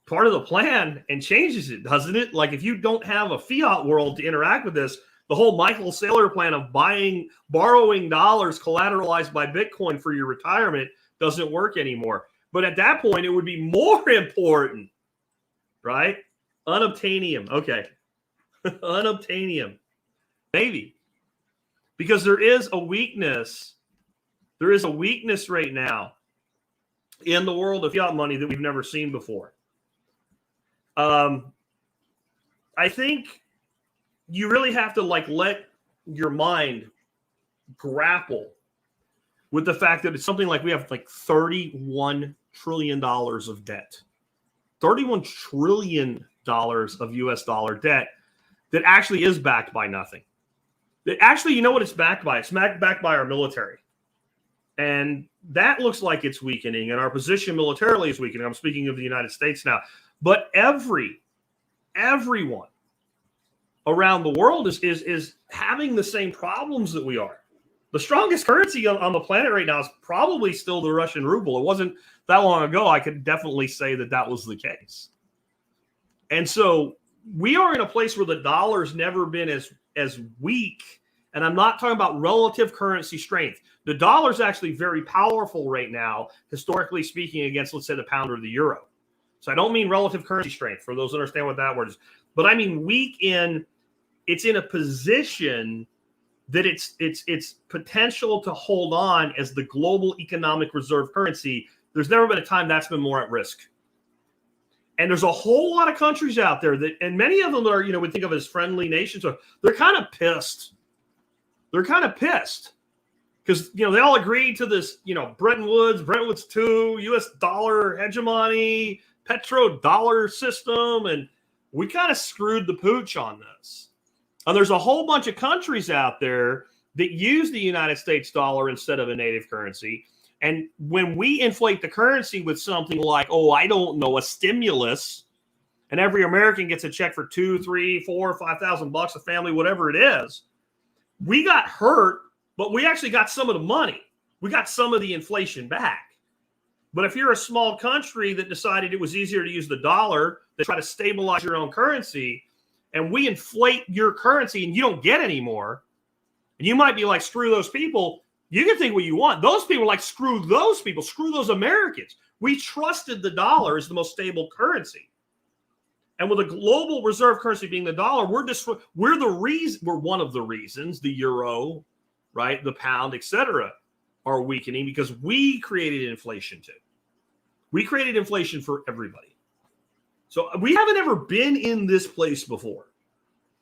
part of the plan and changes it, doesn't it? Like if you don't have a fiat world to interact with this, the whole Michael Saylor plan of borrowing dollars collateralized by Bitcoin for your retirement doesn't work anymore. But at that point, it would be more important, right? Unobtainium. Okay. Unobtainium. Maybe. Because there is a weakness. There is a weakness right now in the world of fiat money that we've never seen before. I think you really have to let your mind grapple with the fact that it's something like we have $31 trillion of debt. $31 trillion of US dollar debt that actually is backed by nothing. Actually, you know what it's backed by? It's backed by our military. And that looks like it's weakening, and our position militarily is weakening. I'm speaking of the United States now. But everyone around the world is having the same problems that we are. The strongest currency on the planet right now is probably still the Russian ruble. It wasn't that long ago. I could definitely say that was the case. And so we are in a place where the dollar's never been as weak. And I'm not talking about relative currency strength. The dollar's actually very powerful right now, historically speaking, against, let's say, the pound or the euro. So I don't mean relative currency strength, for those who understand what that word is. But I mean weak it's in a position that it's potential to hold on as the global economic reserve currency. There's never been a time that's been more at risk. And there's a whole lot of countries out there and many of them are, we think of as friendly nations. So they're kind of pissed. They're kind of pissed because, they all agreed to this, Bretton Woods 2, US dollar hegemony, petrodollar system. And we kind of screwed the pooch on this. And there's a whole bunch of countries out there that use the United States dollar instead of a native currency. And when we inflate the currency with something like, a stimulus, and every American gets a check for $2,000, $3,000, $4,000, $5,000 a family, whatever it is, we got hurt, but we actually got some of the money. We got some of the inflation back. But if you're a small country that decided it was easier to use the dollar to try to stabilize your own currency, and we inflate your currency and you don't get any more, and you might be like, screw those people. You can think what you want. Those people are like, screw those people, screw those Americans. We trusted the dollar as the most stable currency. And with a global reserve currency being the dollar, we're one of the reasons the euro, right, the pound, etc., are weakening because we created inflation too. We created inflation for everybody. So we haven't ever been in this place before.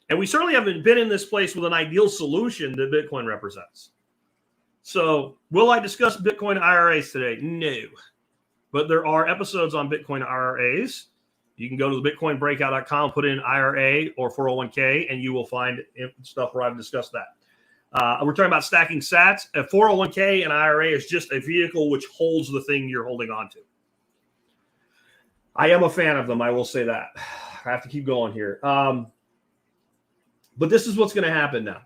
And we certainly haven't been in this place with an ideal solution that Bitcoin represents. So will I discuss Bitcoin IRAs today? No. But there are episodes on Bitcoin IRAs. You can go to the bitcoinbreakout.com, put in IRA or 401k, and you will find stuff where I've discussed that. We're talking about stacking sats. A 401k and IRA is just a vehicle which holds the thing you're holding on to. I am a fan of them. I will say that. I have to keep going here. But this is what's going to happen now.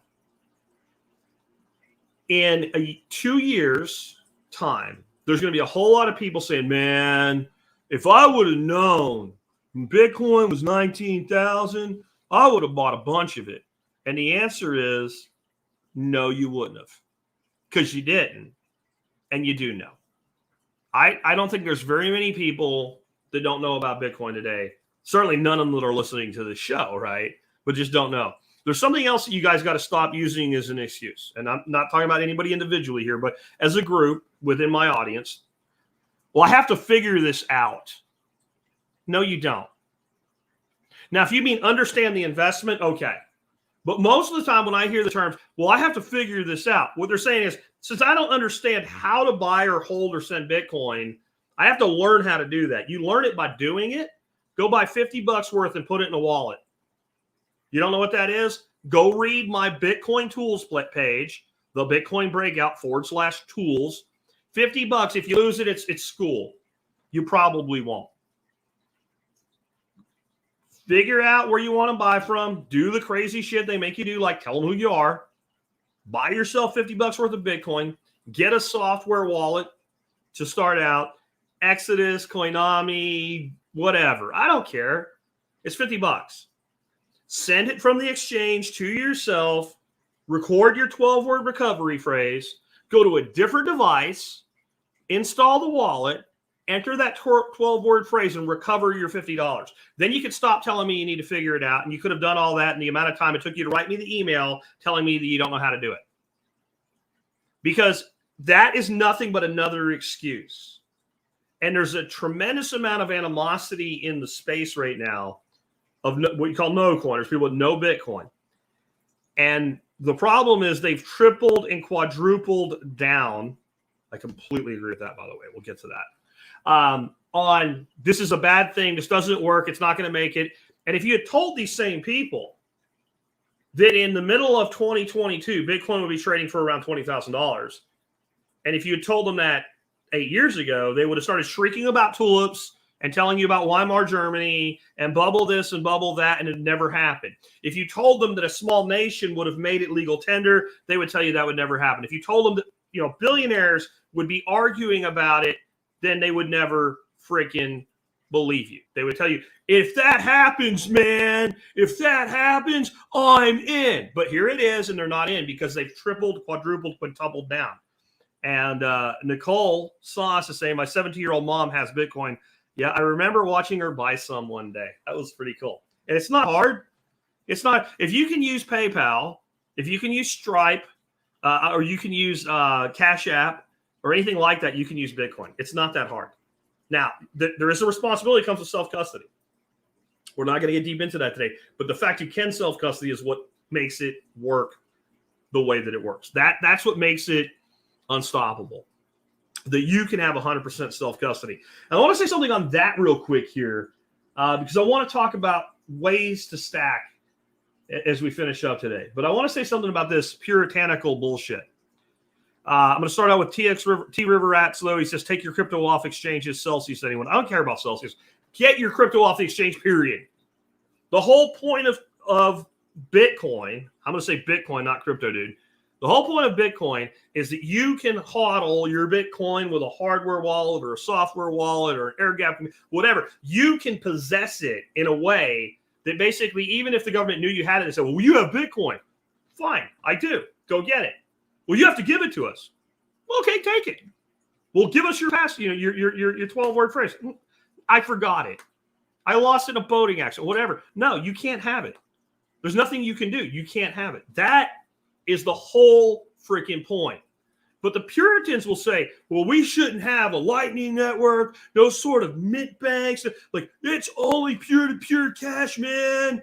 In 2 years' time, there's going to be a whole lot of people saying, man, if I would have known Bitcoin was 19,000, I would have bought a bunch of it. And the answer is, no, you wouldn't have, because you didn't. And you do know. I don't think there's very many people that don't know about Bitcoin today. Certainly none of them that are listening to this show, right? But just don't know. There's something else that you guys got to stop using as an excuse. And I'm not talking about anybody individually here, but as a group within my audience. Well, I have to figure this out. No, you don't. Now, if you mean understand the investment, okay. But most of the time when I hear the terms, well, I have to figure this out. What they're saying is, since I don't understand how to buy or hold or send Bitcoin, I have to learn how to do that. You learn it by doing it. Go buy $50 worth and put it in a wallet. You don't know what that is? Go read my Bitcoin tools page, the Bitcoin breakout /tools. $50. If you lose it, it's school. You probably won't. Figure out where you want to buy from. Do the crazy shit they make you do, like tell them who you are. Buy yourself $50 worth of Bitcoin. Get a software wallet to start out. Exodus, Coinami, whatever. I don't care. It's $50. Send it from the exchange to yourself. Record your 12-word recovery phrase. Go to a different device. Install the wallet. Enter that 12-word phrase and recover your $50. Then you could stop telling me you need to figure it out. And you could have done all that in the amount of time it took you to write me the email telling me that you don't know how to do it. Because that is nothing but another excuse. And there's a tremendous amount of animosity in the space right now of what you call no coiners, people with no Bitcoin. And the problem is they've tripled and quadrupled down. I completely agree with that, by the way. We'll get to that. On this is a bad thing. This doesn't work. It's not going to make it. And if you had told these same people that in the middle of 2022, Bitcoin would be trading for around $20,000. And if you had told them that 8 years ago, they would have started shrieking about tulips and telling you about Weimar Germany and bubble this and bubble that, and it never happened. If you told them that a small nation would have made it legal tender, they would tell you that would never happen. If you told them that billionaires would be arguing about it, then they would never freaking believe you. They would tell you, if that happens, man, if that happens, I'm in. But here it is, and they're not in because they've tripled, quadrupled, quintupled down. And Nicole Sauce is saying, my 17-year-old mom has Bitcoin. Yeah, I remember watching her buy some one day. That was pretty cool. And it's not hard. It's not. If you can use PayPal, if you can use Stripe, or you can use Cash App, or anything like that, you can use Bitcoin. It's not that hard. Now, there is a responsibility that comes with self-custody. We're not going to get deep into that today. But the fact you can self-custody is what makes it work the way that it works. That's what makes it unstoppable. That you can have 100% self-custody. And I want to say something on that real quick here, because I want to talk about ways to stack as we finish up today. But I want to say something about this puritanical bullshit. I'm going to start out with T River Rats, though. He says, take your crypto off exchanges, Celsius, anyone. I don't care about Celsius. Get your crypto off the exchange, period. The whole point of Bitcoin, I'm going to say Bitcoin, not crypto, dude. The whole point of Bitcoin is that you can hodl your Bitcoin with a hardware wallet or a software wallet or an air gap, whatever. You can possess it in a way that basically, even if the government knew you had it and said, well, you have Bitcoin. Fine, I do. Go get it. Well, you have to give it to us. Well, okay, take it. Well, give us your your 12-word phrase. I forgot it. I lost it in a boating accident, whatever. No, you can't have it. There's nothing you can do. You can't have it. That is the whole freaking point. But the Puritans will say, well, we shouldn't have a Lightning Network, no sort of mint banks. Like, it's only peer-to-peer cash, man.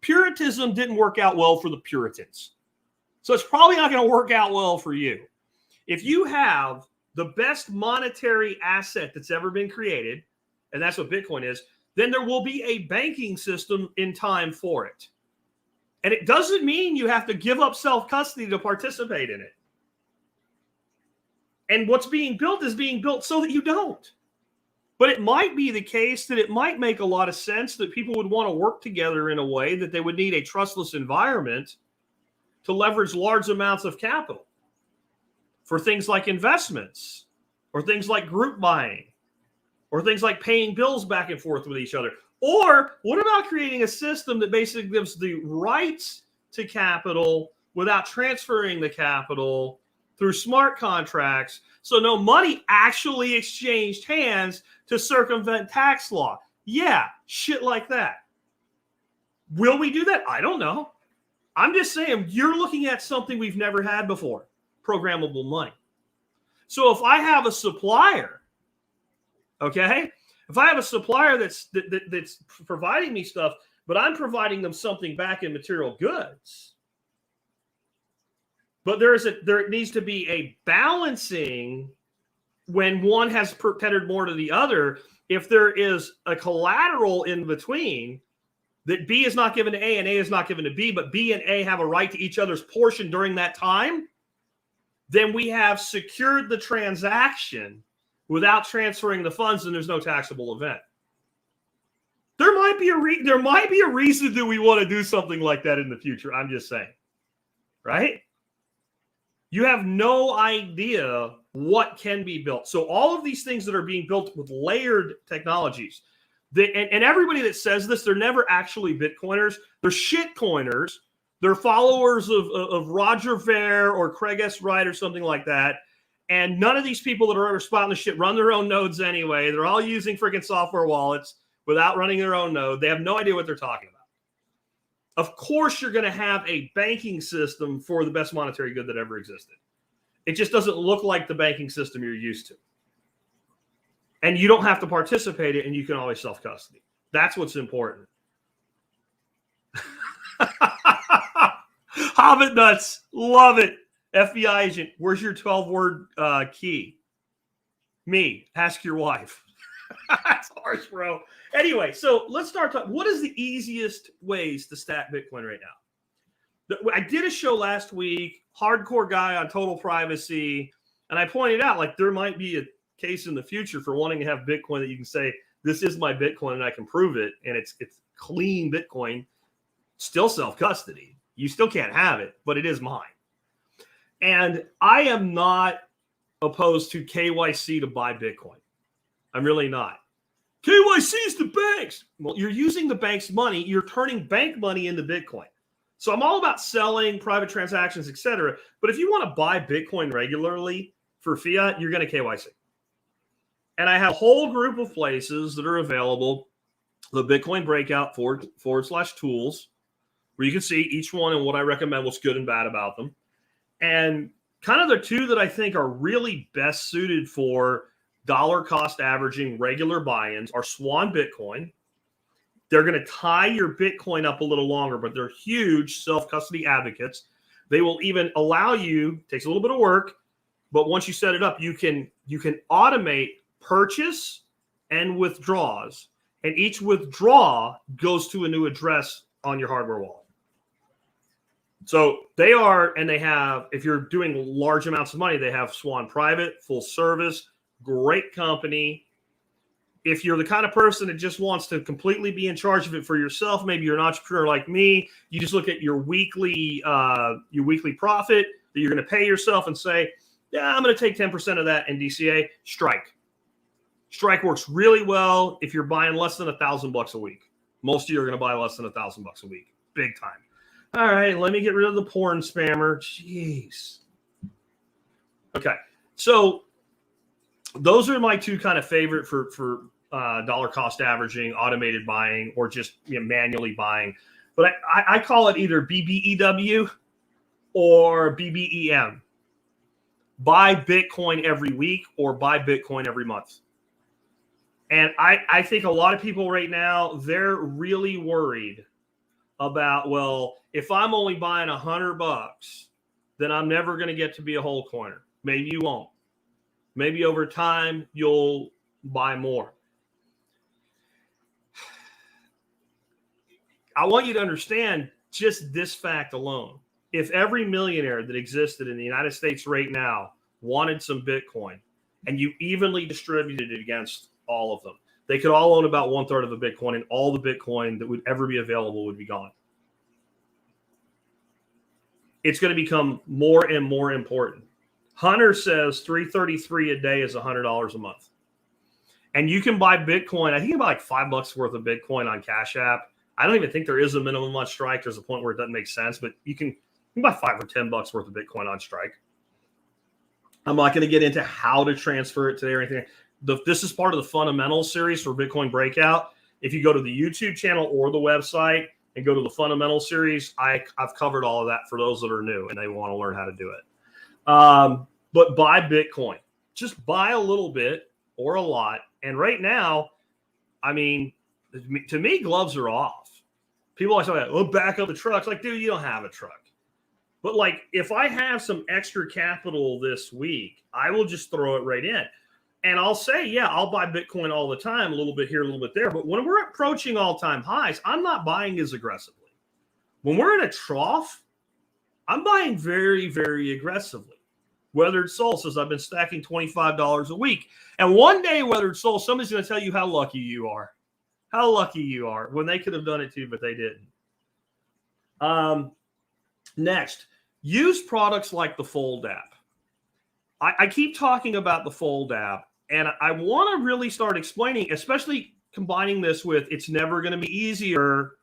Puritanism didn't work out well for the Puritans. So it's probably not going to work out well for you. If you have the best monetary asset that's ever been created, and that's what Bitcoin is, then there will be a banking system in time for it. And it doesn't mean you have to give up self-custody to participate in it. And what's being built is being built so that you don't. But it might be the case that it might make a lot of sense that people would want to work together in a way that they would need a trustless environment to leverage large amounts of capital for things like investments or things like group buying or things like paying bills back and forth with each other. Or what about creating a system that basically gives the rights to capital without transferring the capital through smart contracts so no money actually exchanged hands to circumvent tax law? Yeah, shit like that. Will we do that? I don't know. I'm just saying, you're looking at something we've never had before, programmable money. So if I have a supplier, okay, if If I have a supplier that's providing me stuff, but I'm providing them something back in material goods, but there needs to be a balancing when one has tethered more to the other. If there is a collateral in between that B is not given to A and A is not given to B, but B and A have a right to each other's portion during that time, then we have secured the transaction without transferring the funds, and there's no taxable event. There might be a reason that we want to do something like that in the future. I'm just saying, right? You have no idea what can be built. So all of these things that are being built with layered technologies, and everybody that says this, they're never actually Bitcoiners. They're shitcoiners. They're followers of Roger Ver or Craig S. Wright or something like that. And none of these people that are ever spotting the shit run their own nodes anyway. They're all using freaking software wallets without running their own node. They have no idea what they're talking about. Of course, you're going to have a banking system for the best monetary good that ever existed. It just doesn't look like the banking system you're used to. And you don't have to participate in it, and you can always self-custody. That's what's important. Hobbit nuts. Love it. FBI agent, where's your 12-word key? Me. Ask your wife. That's harsh, bro. Anyway, so let's start talking. What is the easiest ways to stack Bitcoin right now? I did a show last week, hardcore guy on total privacy, and I pointed out, like, there might be a case in the future for wanting to have Bitcoin that you can say, this is my Bitcoin and I can prove it, and it's clean Bitcoin, still self-custody. You still can't have it, but it is mine. And I am not opposed to KYC to buy Bitcoin. I'm really not. KYC is the banks. Well, you're using the bank's money. You're turning bank money into Bitcoin. So I'm all about selling, private transactions, etc. But if you want to buy Bitcoin regularly for fiat, you're going to KYC. And I have a whole group of places that are available. The Bitcoin Breakout /tools, where you can see each one and what I recommend, what's good and bad about them. And kind of the two that I think are really best suited for dollar cost averaging regular buy-ins are Swan Bitcoin. They're going to tie your Bitcoin up a little longer, but they're huge self-custody advocates. They will even allow you, takes a little bit of work, but once you set it up, you can automate purchase and withdrawals. And each witdraw goes to a new address on your hardware wallet. So they are, and they have, if you're doing large amounts of money, they have Swan Private, full service, great company. If you're the kind of person that just wants to completely be in charge of it for yourself, maybe you're an entrepreneur like me, you just look at your weekly profit that you're going to pay yourself and say, yeah, I'm going to take 10% of that in DCA. Strike. Strike works really well if you're buying less than $1,000 a week. Most of you are going to buy less than $1,000 a week. Big time. All right, let me get rid of the porn spammer. Jeez. Okay, so those are my two kind of favorite for dollar cost averaging, automated buying, or just manually buying. But I call it either BBEW or BBEM. Buy Bitcoin every week or buy Bitcoin every month. And I think a lot of people right now, they're really worried about, well, if I'm only buying $100, then I'm never going to get to be a whole coiner. Maybe you won't. Maybe over time you'll buy more. I want you to understand just this fact alone. If every millionaire that existed in the United States right now wanted some Bitcoin and you evenly distributed it against all of them, they could all own about 1/3 of a Bitcoin, and all the Bitcoin that would ever be available would be gone. It's going to become more and more important. Hunter says $333 a day is $100 a month. And you can buy Bitcoin. I think you can buy like $5 worth of Bitcoin on Cash App. I don't even think there is a minimum on Strike. There's a point where it doesn't make sense, but you can buy $5 or $10 worth of Bitcoin on Strike. I'm not going to get into how to transfer it today or anything. This is part of the fundamentals series for Bitcoin Breakout. If you go to the YouTube channel or the website and go to the fundamentals series, I've covered all of that for those that are new and they want to learn how to do it. But buy Bitcoin. Just buy a little bit or a lot. And right now, I mean, to me, gloves are off. People always say, "Oh, back up the truck." It's like, dude, you don't have a truck. But like, if I have some extra capital this week, I will just throw it right in. And I'll say, yeah, I'll buy Bitcoin all the time, a little bit here, a little bit there. But when we're approaching all-time highs, I'm not buying as aggressively. When we're in a trough, I'm buying very, very aggressively. Weathered Soul says, I've been stacking $25 a week. And one day, Weathered Soul, somebody's going to tell you how lucky you are. How lucky you are when they could have done it too, but they didn't. Next, use products like the Fold app. I keep talking about the Fold app, and I want to really start explaining, especially combining this with it's never going to be easier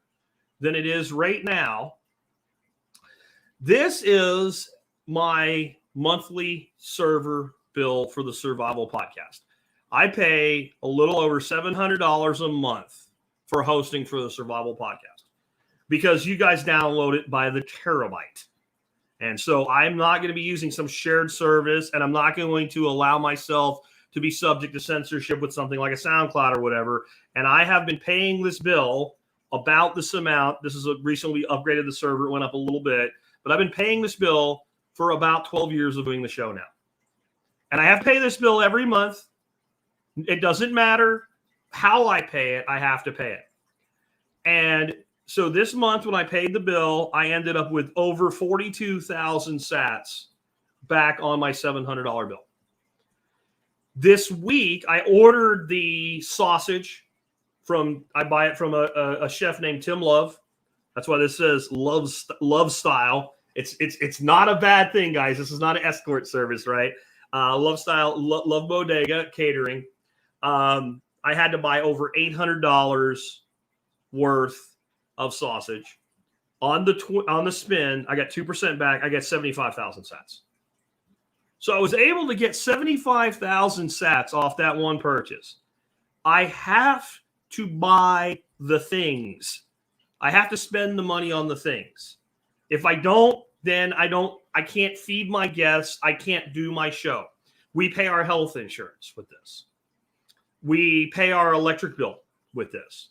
than it is right now. This is my monthly server bill for the Survival Podcast. I pay a little over $700 a month for hosting for the Survival Podcast because you guys download it by the terabyte. And so I'm not going to be using some shared service, and I'm not going to allow myself to be subject to censorship with something like a SoundCloud or whatever. And I have been paying this bill about this amount. This is a recently upgraded the server. It went up a little bit, but I've been paying this bill for about 12 years of doing the show now. And I have to pay this bill every month. It doesn't matter how I pay it. I have to pay it. And so this month when I paid the bill, I ended up with over 42,000 sats back on my $700 bill. This week, I ordered the sausage I buy it from a chef named Tim Love. That's why this says Love Style. It's not a bad thing, guys. This is not an escort service, right? Love Style, Love Bodega Catering. I had to buy over $800 worth of sausage. On the spin, I got 2% back. I got 75,000 sats. So I was able to get 75,000 sats off that one purchase. I have to buy the things. I have to spend the money on the things. If I don't, then I can't feed my guests. I can't do my show. We pay our health insurance with this. We pay our electric bill with this.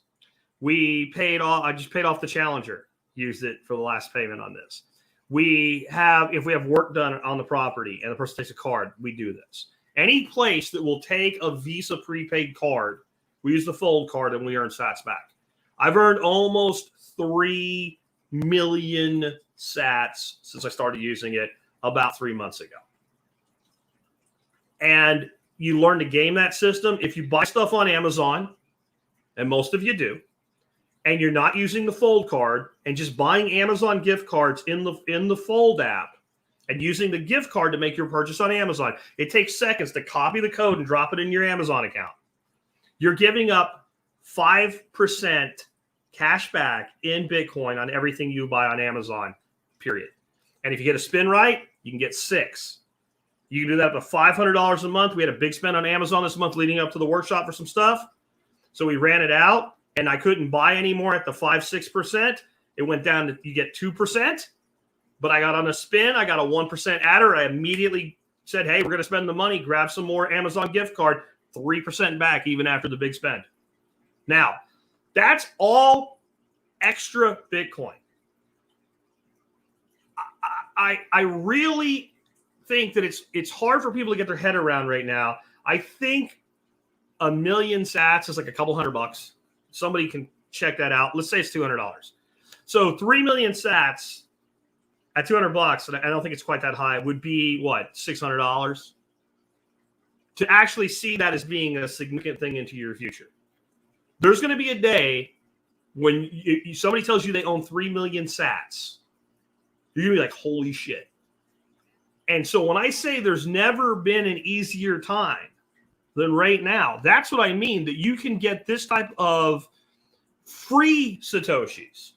I just paid off the Challenger, used it for the last payment on this. If we have work done on the property and the person takes a card, we do this. Any place that will take a Visa prepaid card, we use the Fold card and we earn sats back. I've earned almost 3 million sats since I started using it about 3 months ago. And you learn to game that system. If you buy stuff on Amazon, and most of you do, and you're not using the Fold card and just buying Amazon gift cards in the Fold app and using the gift card to make your purchase on Amazon, it takes seconds to copy the code and drop it in your Amazon account. You're giving up 5% cash back in Bitcoin on everything you buy on Amazon, period. And if you get a spin right, you can get 6. You can do that up to $500 a month. We had a big spend on Amazon this month leading up to the workshop for some stuff. So we ran it out. And I couldn't buy anymore at the 5-6%. It went down to you get 2%. But I got on a spin. I got a 1% adder. I immediately said, hey, we're going to spend the money. Grab some more Amazon gift card. 3% back even after the big spend. Now, that's all extra Bitcoin. I really think that it's hard for people to get their head around right now. I think 1 million sats is like a couple $100. Somebody can check that out. Let's say it's $200. So 3 million sats at $200, and I don't think it's quite that high, would be what, $600? To actually see that as being a significant thing into your future. There's going to be a day when somebody tells you they own 3 million sats. You're going to be like, holy shit. And so when I say there's never been an easier time than right now, that's what I mean, that you can get this type of free Satoshis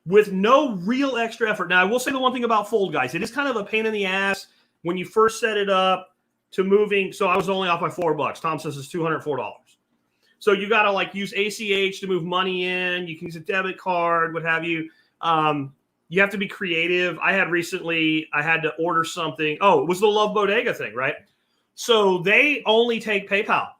with no real extra effort. Now, I will say the one thing about Fold, guys, it is kind of a pain in the ass when you first set it up to moving. So I was only off by $4. Tom says it's $204. So you got to use ACH to move money in. You can use a debit card, what have you. You have to be creative. I had to order something. Oh, it was the Love Bodega thing, right? So they only take PayPal.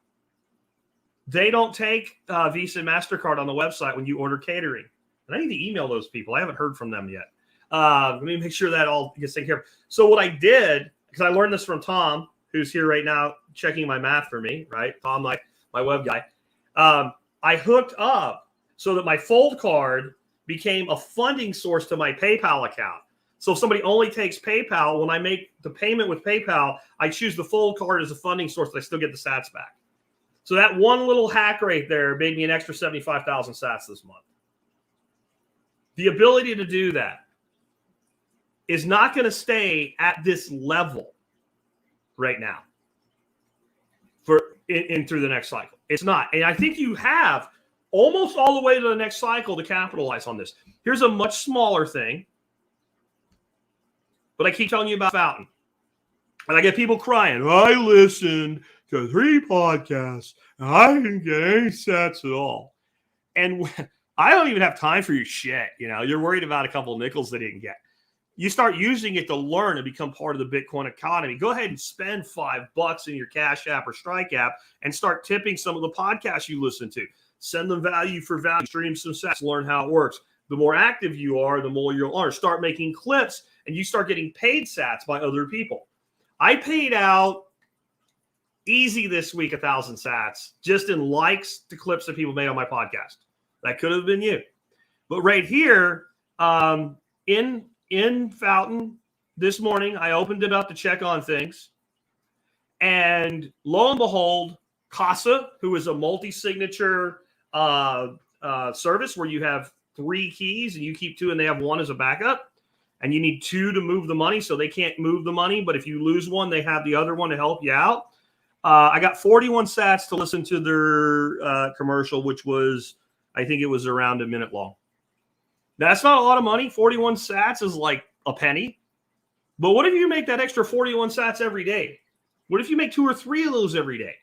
They don't take Visa and MasterCard on the website when you order catering. And I need to email those people. I haven't heard from them yet. Let me make sure that all gets taken care of. So what I did, because I learned this from Tom, who's here right now checking my math for me, right? Tom, my web guy. I hooked up so that my Fold card became a funding source to my PayPal account. So if somebody only takes PayPal, when I make the payment with PayPal, I choose the Fold card as a funding source, but I still get the sats back. So that one little hack right there made me an extra 75,000 sats this month. The ability to do that is not going to stay at this level right now through the next cycle. It's not. And I think you have almost all the way to the next cycle to capitalize on this. Here's a much smaller thing, but I keep telling you about Fountain. And I get people crying, I listened to 3 podcasts, and I didn't get any sats at all. And I don't even have time for your shit. You're worried about a couple of nickels they didn't get. You start using it to learn and become part of the Bitcoin economy. Go ahead and spend $5 in your Cash App or Strike app and start tipping some of the podcasts you listen to. Send them value for value, stream some sats, learn how it works. The more active you are, the more you'll learn. Start making clips, and you start getting paid sats by other people. I paid out easy this week 1,000 sats just in likes to clips that people made on my podcast. That could have been you. But right here, in Fountain this morning, I opened it up to check on things. And lo and behold, Casa, who is a multi-signature service where you have 3 keys and you keep 2 and they have 1 as a backup. And you need 2 to move the money, so they can't move the money. But if you lose one, they have the other one to help you out. I got 41 sats to listen to their commercial, which was, I think it was around a minute long. Now, that's not a lot of money. 41 sats is like a penny. But what if you make that extra 41 sats every day? What if you make 2 or 3 of those every day?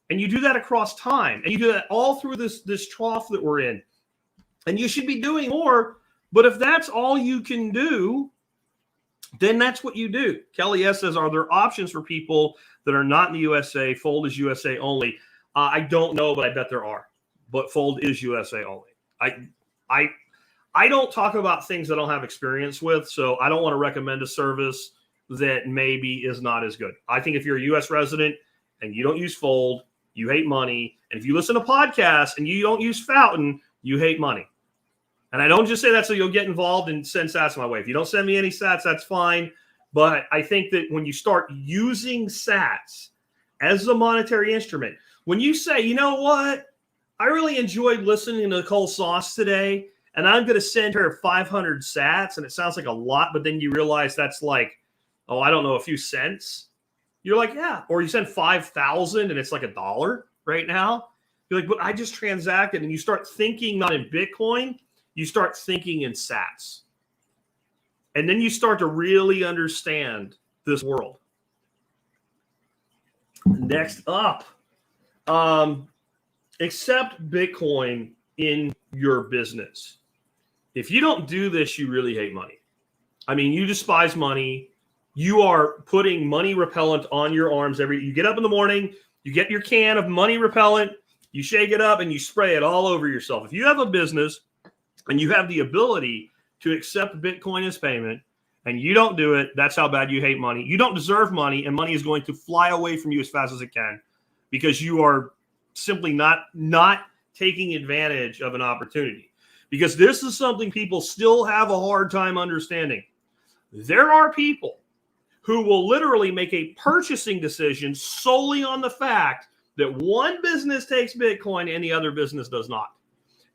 And you do that across time. And you do that all through this trough that we're in. And you should be doing more. But if that's all you can do, then that's what you do. Kelly S. says, are there options for people that are not in the USA? Fold is USA only. I don't know, but I bet there are. But Fold is USA only. I don't talk about things I don't have experience with, so I don't want to recommend a service that maybe is not as good. I think if you're a U.S. resident and you don't use Fold, you hate money. And if you listen to podcasts and you don't use Fountain, you hate money. And I don't just say that so you'll get involved and send sats my way. If you don't send me any sats, that's fine. But I think that when you start using sats as a monetary instrument, when you say, you know what, I really enjoyed listening to Nicole Sauce today, and I'm going to send her 500 sats, and it sounds like a lot, but then you realize that's like, I don't know, a few cents. You're like, yeah. Or you send 5,000 and it's like $1 right now. You're like, but I just transacted. And you start thinking not in Bitcoin, you start thinking in sats. And then you start to really understand this world. Next up, accept Bitcoin in your business. If you don't do this, you really hate money. I mean, you despise money. You are putting money repellent on your arms you get up in the morning, you get your can of money repellent, you shake it up and you spray it all over yourself. If you have a business and you have the ability to accept Bitcoin as payment and you don't do it, that's how bad you hate money. You don't deserve money, and money is going to fly away from you as fast as it can because you are simply not taking advantage of an opportunity. Because this is something people still have a hard time understanding. There are people who will literally make a purchasing decision solely on the fact that one business takes Bitcoin and the other business does not.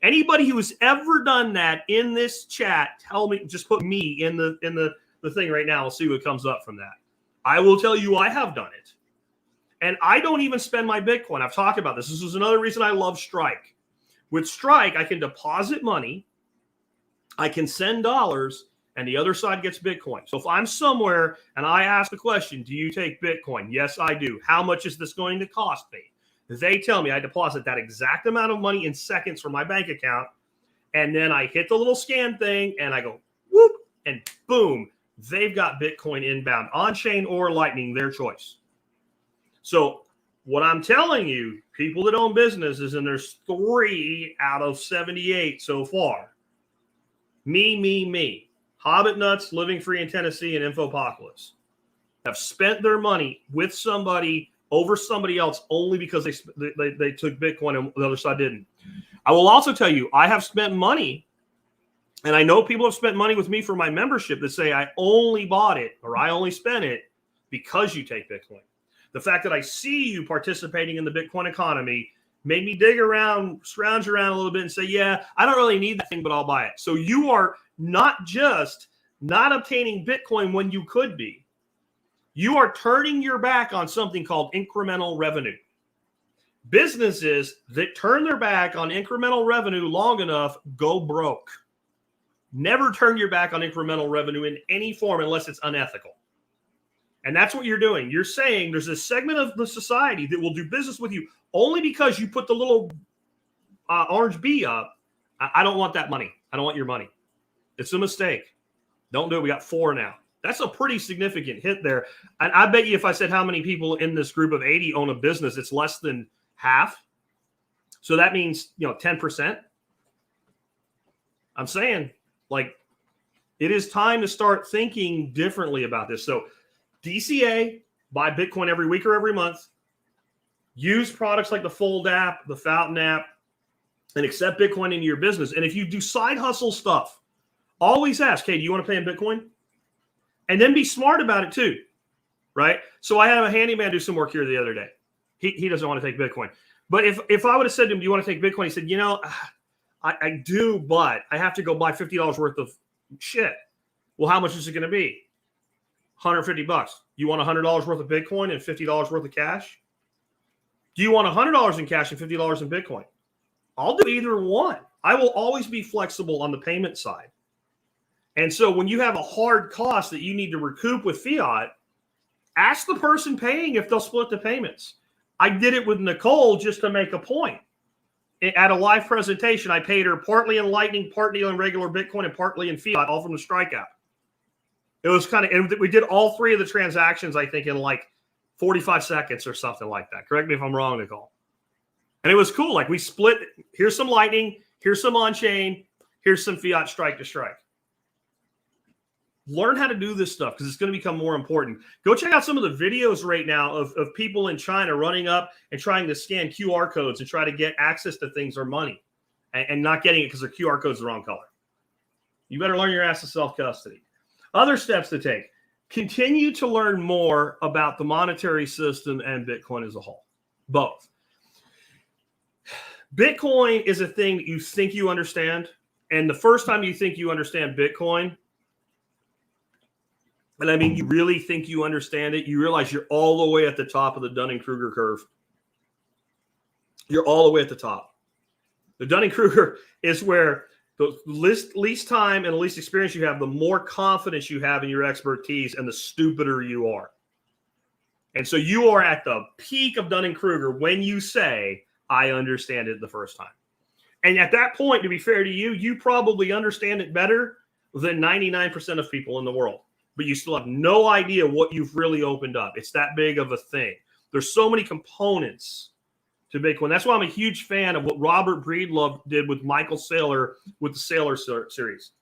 Anybody who has ever done that in this chat, tell me, just put me in the thing right now. We'll see what comes up from that. I will tell you I have done it. And I don't even spend my Bitcoin. I've talked about this. This is another reason I love Strike. With Strike, I can deposit money, I can send dollars, and the other side gets Bitcoin. So if I'm somewhere and I ask the question, do you take Bitcoin? Yes, I do. How much is this going to cost me? They tell me I deposit that exact amount of money in seconds from my bank account, and then I hit the little scan thing, and I go, whoop, and boom, they've got Bitcoin inbound, on-chain or Lightning, their choice. So What I'm telling you, people that own businesses, and there's 3 out of 78 so far. Me. Hobbit Nuts, Living Free in Tennessee, and Infopocalypse have spent their money with somebody over somebody else only because they took Bitcoin and the other side didn't. I will also tell you, I have spent money, and I know people have spent money with me for my membership that say I only bought it or I only spent it because you take Bitcoin. The fact that I see you participating in the Bitcoin economy made me dig around, scrounge around a little bit and say, yeah, I don't really need that thing, but I'll buy it. So you are not just not obtaining Bitcoin when you could be. You are turning your back on something called incremental revenue. Businesses that turn their back on incremental revenue long enough go broke. Never turn your back on incremental revenue in any form unless it's unethical. And that's what you're doing. You're saying there's a segment of the society that will do business with you only because you put the little orange bee up. I don't want that money. I don't want your money. It's a mistake. Don't do it. We got 4 now. That's a pretty significant hit there. And I bet you if I said how many people in this group of 80 own a business, it's less than half. So that means, 10%. I'm saying, it is time to start thinking differently about this. So DCA, buy Bitcoin every week or every month. Use products like the Fold app, the Fountain app, and accept Bitcoin into your business. And if you do side hustle stuff, always ask, hey, do you want to pay in Bitcoin? And then be smart about it too, right? So I had a handyman do some work here the other day. He doesn't want to take Bitcoin. But if I would have said to him, do you want to take Bitcoin? He said, I do, but I have to go buy $50 worth of shit. Well, how much is it going to be? $150. You want $100 worth of Bitcoin and $50 worth of cash? Do you want $100 in cash and $50 in Bitcoin? I'll do either one. I will always be flexible on the payment side. And so when you have a hard cost that you need to recoup with Fiat, ask the person paying if they'll split the payments. I did it with Nicole just to make a point. At a live presentation, I paid her partly in Lightning, partly in regular Bitcoin, and partly in Fiat, all from the Strike app. It was and we did all 3 of the transactions, I think, in 45 seconds or something like that. Correct me if I'm wrong, Nicole. And it was cool. We split, here's some Lightning, here's some on-chain, here's some Fiat strike to strike. Learn how to do this stuff because it's going to become more important. Go check out some of the videos right now of people in China running up and trying to scan QR codes and try to get access to things or money and not getting it because their QR code's the wrong color. You better learn your ass to self-custody. Other steps to take. Continue to learn more about the monetary system and Bitcoin as a whole. Both. Bitcoin is a thing that you think you understand. And the first time you think you understand Bitcoin, and I mean, you really think you understand it, you realize you're all the way at the top of the Dunning-Kruger curve. You're all the way at the top. The Dunning-Kruger is where the least time and the least experience you have, the more confidence you have in your expertise and the stupider you are. And so you are at the peak of Dunning-Kruger when you say, I understand it the first time. And at that point, to be fair to you, you probably understand it better than 99% of people in the world. But you still have no idea what you've really opened up. It's that big of a thing. There's so many components to Bitcoin. That's why I'm a huge fan of what Robert Breedlove did with Michael Saylor with the Saylor series.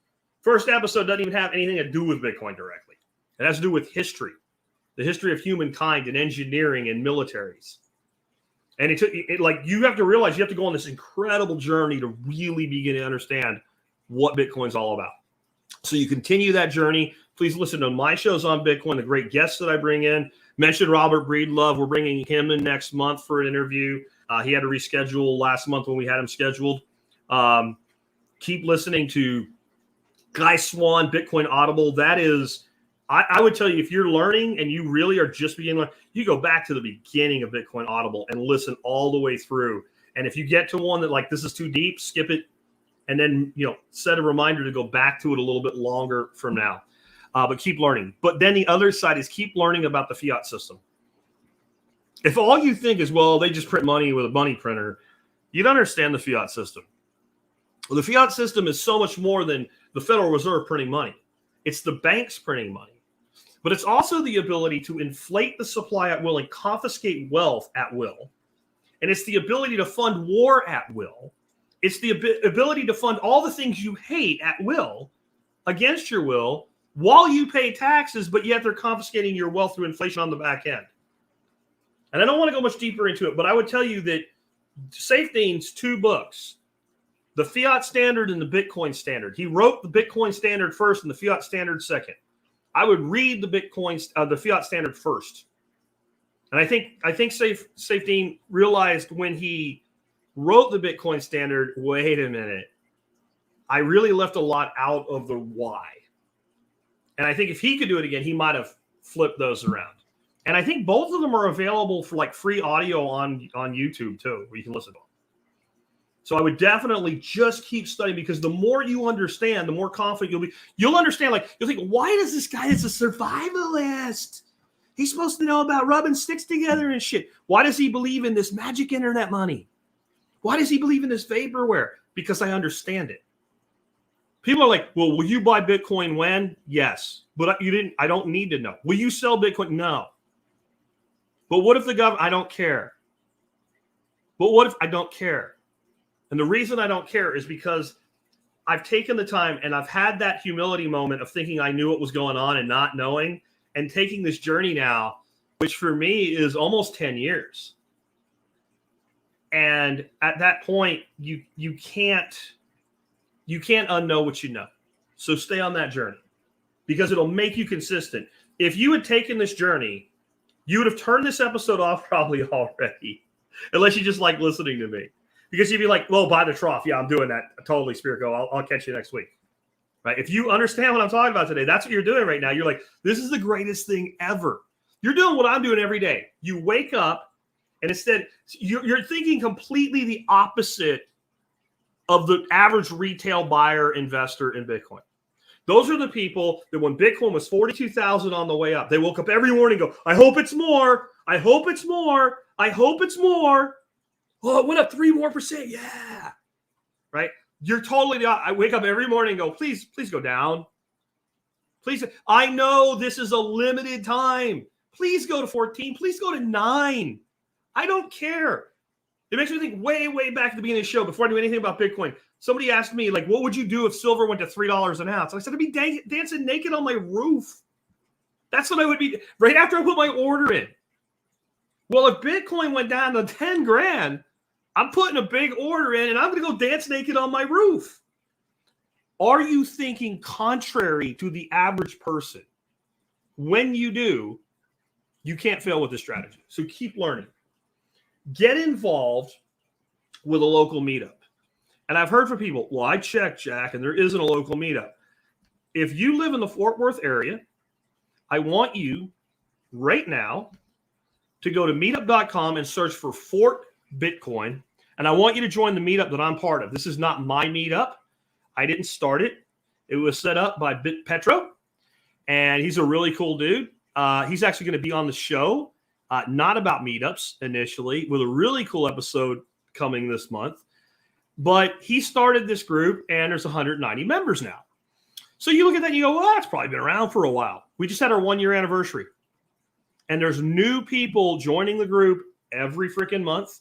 First episode doesn't even have anything to do with Bitcoin directly. It has to do with history, the history of humankind and engineering and militaries. And you have to realize you have to go on this incredible journey to really begin to understand what Bitcoin's all about. So you continue that journey. Please listen to my shows on Bitcoin, the great guests that I bring in. Mentioned Robert Breedlove. We're bringing him in next month for an interview. He had to reschedule last month when we had him scheduled. Keep listening to Guy Swan, Bitcoin Audible. That is, I would tell you, if you're learning and you really are just beginning to learn, you go back to the beginning of Bitcoin Audible and listen all the way through. And if you get to one that this is too deep, skip it. And then, set a reminder to go back to it a little bit longer from now. But keep learning. But then the other side is keep learning about the fiat system. If all you think is, well, they just print money with a money printer, you don't understand the fiat system. Well, the fiat system is so much more than the Federal Reserve printing money. It's the banks printing money. but it's also the ability to inflate the supply at will and confiscate wealth at will. And it's the ability to fund war at will. It's the ability to fund all the things you hate at will, against your will, while you pay taxes, but yet they're confiscating your wealth through inflation on the back end. And I don't want to go much deeper into it, but I would tell you that Saifedean's 2 books, the Fiat Standard and the Bitcoin Standard. He wrote the Bitcoin Standard first and the Fiat Standard second. I would read the Fiat Standard first. And I think Saifedean realized when he wrote the Bitcoin Standard, wait a minute, I really left a lot out of the why. And I think if he could do it again, he might have flipped those around. And I think both of them are available for like free audio on YouTube too, where you can listen to them. So I would definitely just keep studying, because the more you understand, the more confident you'll be. You'll understand, like, you'll think, why does this guy is a survivalist? He's supposed to know about rubbing sticks together and shit. Why does he believe in this magic internet money? Why does he believe in this vaporware? Because I understand it. People are like, well, will you buy Bitcoin when? Yes. But you didn't. I don't need to know. Will you sell Bitcoin? No. But what if the government? I don't care. But what if I don't care? And the reason I don't care is because I've taken the time and I've had that humility moment of thinking I knew what was going on and not knowing, and taking this journey now, which for me is almost 10 years. And at that point, you can't unknow what you know. So stay on that journey, because it'll make you consistent. If you had taken this journey, you would have turned this episode off probably already, unless you just like listening to me. Because you'd be like, well, buy the trough. Yeah, I'm doing that. Totally, Spirit Go. I'll catch you next week. Right? If you understand what I'm talking about today, that's what you're doing right now. You're like, this is the greatest thing ever. You're doing what I'm doing every day. You wake up, and instead, you're thinking completely the opposite of the average retail buyer investor in Bitcoin. Those are the people that when Bitcoin was 42,000 on the way up, they woke up every morning and go, I hope it's more. I hope it's more. I hope it's more. Oh, it went up 3% more. Yeah. Right? You're totally, I wake up every morning and go, please go down. Please. I know this is a limited time. Please go to 14. Please go to 9. I don't care. It makes me think way, way back at the beginning of the show, before I knew anything about Bitcoin. Somebody asked me, like, what would you do if silver went to $3 an ounce? I said, I'd be dancing naked on my roof. That's what I would be right after I put my order in. Well, if Bitcoin went down to 10 grand, I'm putting a big order in and I'm going to go dance naked on my roof. Are you thinking contrary to the average person? When you do, you can't fail with this strategy. So keep learning. Get involved with a local meetup. And I've heard from people, well, I checked, Jack, and there isn't a local meetup. If you live in the Fort Worth area, I want you right now to go to meetup.com and search for Fort Bitcoin. And I want you to join the meetup that I'm part of. This is not my meetup. I didn't start it. It was set up by Petro, and he's a really cool dude. He's actually going to be on the show, not about meetups initially, with a really cool episode coming this month. But he started this group, and there's 190 members now. So you look at that and you go, well, that's probably been around for a while. We just had our 1-year anniversary. And there's new people joining the group every freaking month.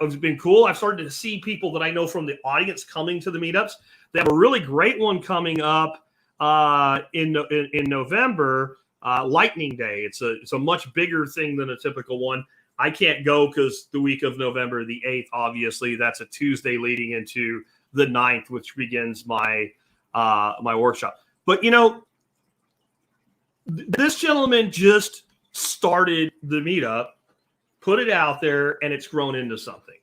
It's been cool. I've started to see people that I know from the audience coming to the meetups. They have a really great one coming up in November, Lightning Day. It's a much bigger thing than a typical one. I can't go because the week of November the 8th, obviously, that's a Tuesday leading into the 9th, which begins my my workshop. But, you know, this gentleman just started the meetup, put it out there, and it's grown into something.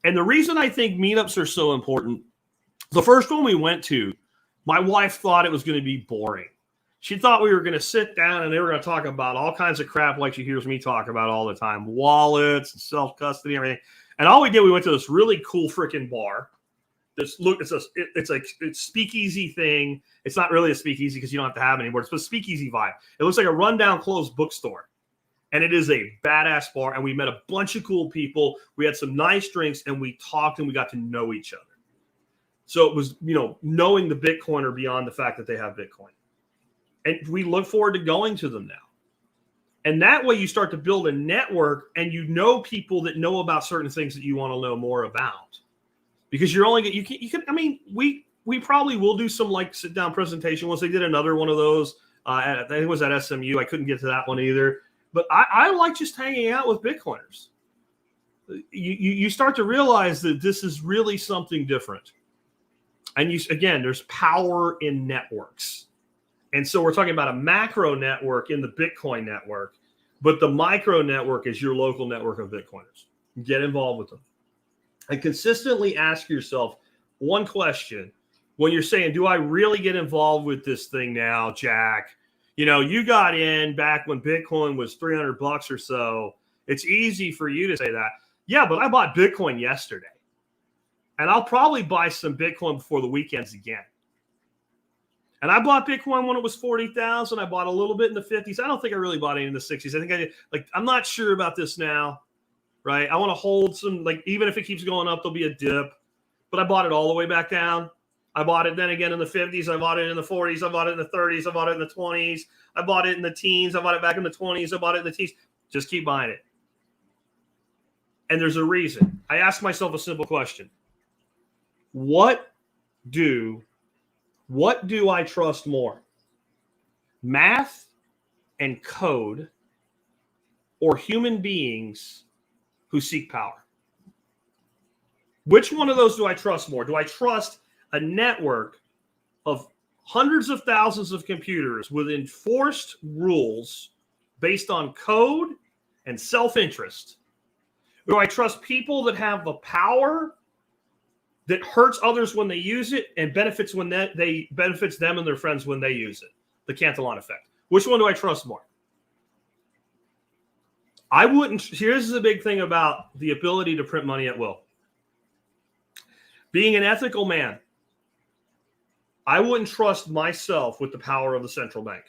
And the reason I think meetups are so important, the first one we went to, my wife thought it was going to be boring. She thought we were going to sit down and they were going to talk about all kinds of crap like she hears me talk about all the time, wallets and self-custody and everything. And all we did, we went to this really cool freaking bar. It's a speakeasy thing. It's not really a speakeasy because you don't have to have it anymore. It's a speakeasy vibe. It looks like a rundown closed bookstore. And it is a badass bar. And we met a bunch of cool people. We had some nice drinks and we talked and we got to know each other. So it was, you know, knowing the Bitcoiner beyond the fact that they have Bitcoin. And we look forward to going to them now. And that way you start to build a network, and you know people that know about certain things that you want to know more about. Because you're only you can I mean, we probably will do some like sit down presentation once. They did another one of those. I think it was at SMU. I couldn't get to that one either. But I like just hanging out with Bitcoiners. You start to realize that this is really something different. And there's power in networks. And so we're talking about a macro network in the Bitcoin network, but the micro network is your local network of Bitcoiners. Get involved with them. And consistently ask yourself one question when you're saying, do I really get involved with this thing now, Jack? You got in back when Bitcoin was $300 or so. It's easy for you to say that. Yeah, but I bought Bitcoin yesterday. And I'll probably buy some Bitcoin before the weekends again. And I bought Bitcoin when it was 40,000. I bought a little bit in the 50s. I don't think I really bought any in the 60s. I think I did. I'm not sure about this now, right? I want to hold some, even if it keeps going up, there'll be a dip. But I bought it all the way back down. I bought it then again in the 50s. I bought it in the 40s. I bought it in the 30s. I bought it in the 20s. I bought it in the teens. I bought it back in the 20s. I bought it in the teens. Just keep buying it. And there's a reason. I ask myself a simple question. What do I trust more? Math and code, or human beings who seek power? Which one of those do I trust more? Do I trust a network of hundreds of thousands of computers with enforced rules based on code and self-interest? Do I trust people that have the power that hurts others when they use it and benefits benefits them and their friends when they use it? The Cantillon effect. Which one do I trust more? I wouldn't. Here's the big thing about the ability to print money at will. Being an ethical man, I wouldn't trust myself with the power of the central bank.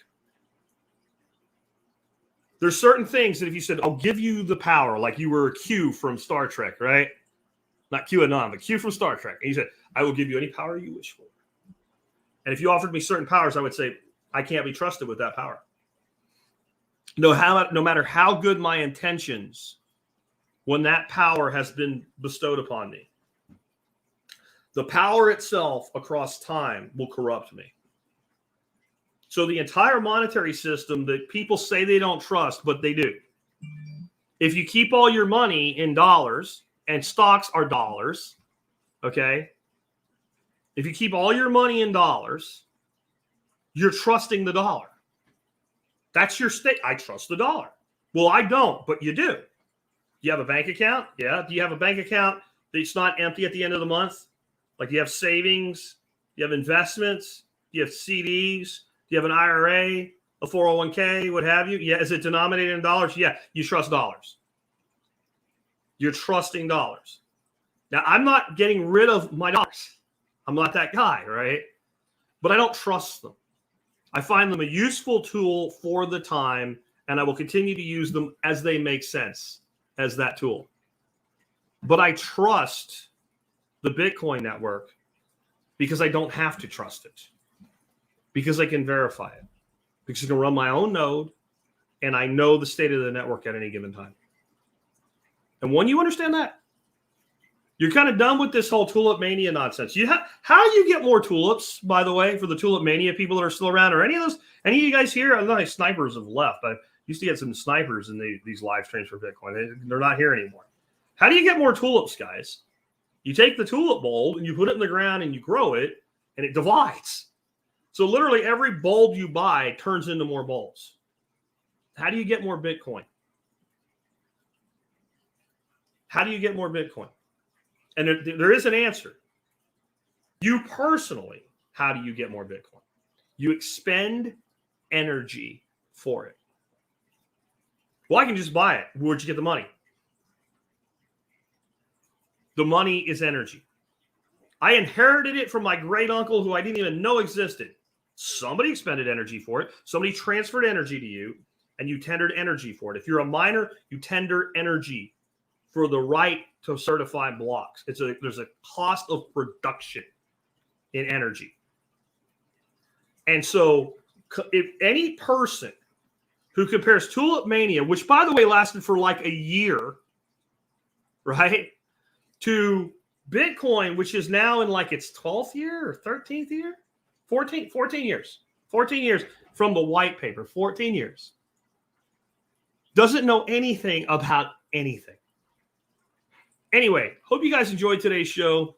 There's certain things that if you said, I'll give you the power, like you were Q from Star Trek, right? Not QAnon, but Q from Star Trek. And you said, I will give you any power you wish for. And if you offered me certain powers, I would say, I can't be trusted with that power. No matter how good my intentions, when that power has been bestowed upon me, the power itself across time will corrupt me. So the entire monetary system that people say they don't trust, but they do. If you keep all your money in dollars, and stocks are dollars, okay? If you keep all your money in dollars, you're trusting the dollar. That's your state. I trust the dollar. Well, I don't, but you do. Do you have a bank account? Yeah. Do you have a bank account that's not empty at the end of the month? Like, you have savings, you have investments, you have CDs, you have an IRA, a 401k, what have you? Yeah. Is it denominated in dollars? Yeah. You trust dollars. You're trusting dollars. Now, I'm not getting rid of my dollars. I'm not that guy, right? But I don't trust them. I find them a useful tool for the time, and I will continue to use them as they make sense as that tool. But I trust the Bitcoin network because I don't have to trust it, because I can verify it, because I can run my own node, and I know the state of the network at any given time. And when you understand that, you're kind of done with this whole tulip mania nonsense. How do you get more tulips, by the way, for the tulip mania people that are still around, or any of you guys here? I don't know if snipers have left. I used to get some snipers in these live streams for Bitcoin. They're not here anymore. How do you get more tulips, guys? You take the tulip bulb and you put it in the ground and you grow it, and it divides. So literally every bulb you buy turns into more bulbs. How do you get more Bitcoin? How do you get more Bitcoin? And there is an answer. You personally, how do you get more Bitcoin? You expend energy for it. Well, I can just buy it. Where'd you get the money? The money is energy. I inherited it from my great uncle who I didn't even know existed. Somebody expended energy for it. Somebody transferred energy to you, and you tendered energy for it. If you're a miner, you tender energy for the right to certify blocks. There's a cost of production in energy. And so if any person who compares Tulip Mania, which by the way lasted for like a year, right, to Bitcoin, which is now in like its 12th year or 13th year, 14 years from the white paper, 14 years, doesn't know anything about anything. Anyway, hope you guys enjoyed today's show.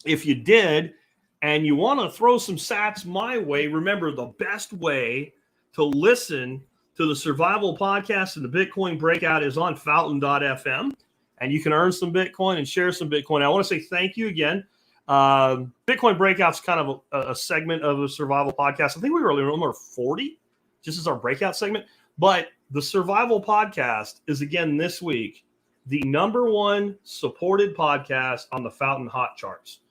If you did, and you want to throw some sats my way, remember the best way to listen to the Survival Podcast and the Bitcoin Breakout is on fountain.fm, and you can earn some Bitcoin and share some Bitcoin. I want to say thank you again. Bitcoin Breakout's kind of a segment of the Survival Podcast. I think we were number 40, just as our breakout segment. But the Survival Podcast is, again, this week, the #1 supported podcast on the Fountain Hot Charts.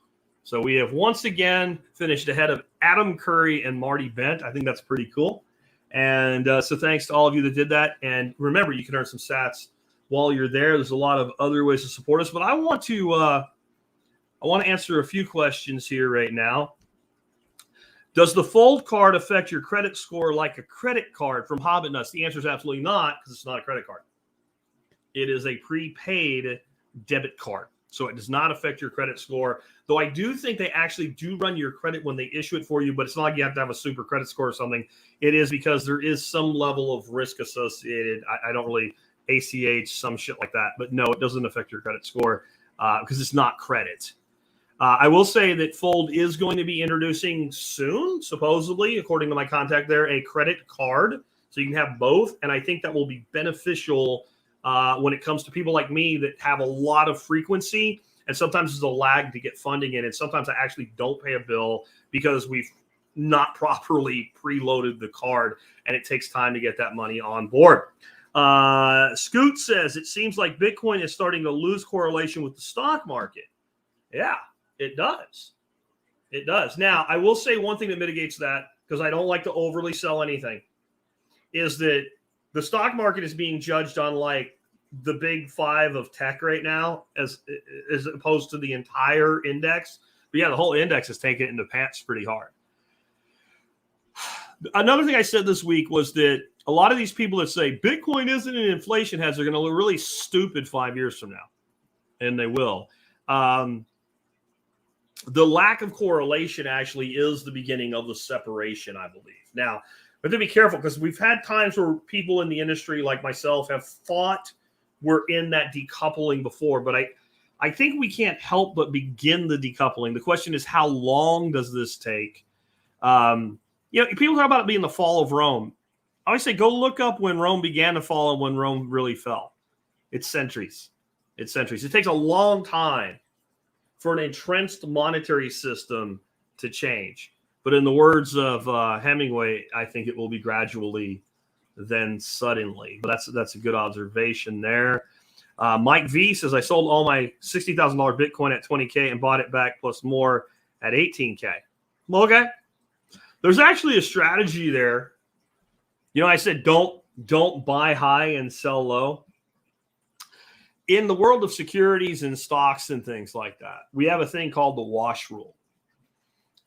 So we have once again finished ahead of Adam Curry and Marty Bent. I think that's pretty cool. And so thanks to all of you that did that. And remember, you can earn some sats while you're there. There's a lot of other ways to support us. But I want to answer a few questions here right now. Does the Fold card affect your credit score like a credit card from Hobbit Nuts? The answer is absolutely not, because it's not a credit card. It is a prepaid debit card. So it does not affect your credit score, though I do think they actually do run your credit when they issue it for you, but it's not like you have to have a super credit score or something. It is because there is some level of risk associated. I don't really ACH, some shit like that, but no, it doesn't affect your credit score because it's not credit. I will say that Fold is going to be introducing soon, supposedly, according to my contact there, a credit card. So you can have both, and I think that will be beneficial when it comes to people like me that have a lot of frequency, and sometimes there's a lag to get funding in, and sometimes I actually don't pay a bill because we've not properly preloaded the card, and it takes time to get that money on board. Scoot says, it seems like Bitcoin is starting to lose correlation with the stock market. Yeah, it does. It does. Now, I will say one thing that mitigates that, because I don't like to overly sell anything, is that the stock market is being judged on like the big five of tech right now, as opposed to the entire index. But yeah, the whole index is taking it into pants pretty hard. Another thing I said this week was that a lot of these people that say Bitcoin isn't an inflation hedge are going to look really stupid 5 years from now. And they will. The lack of correlation actually is the beginning of the separation, I believe. Now, but to be careful, because we've had times where people in the industry like myself have thought we're in that decoupling before, but I think we can't help but begin the decoupling. The question is, how long does this take? People talk about it being the fall of Rome. I always say, go look up when Rome began to fall and when Rome really fell. It's centuries. It's centuries. It takes a long time for an entrenched monetary system to change. But in the words of Hemingway, I think it will be gradually, then suddenly. But that's a good observation there. Mike V says, I sold all my $60,000 Bitcoin at $20K and bought it back plus more at $18K. Well, okay. There's actually a strategy there. I said don't buy high and sell low. In the world of securities and stocks and things like that, we have a thing called the wash rule.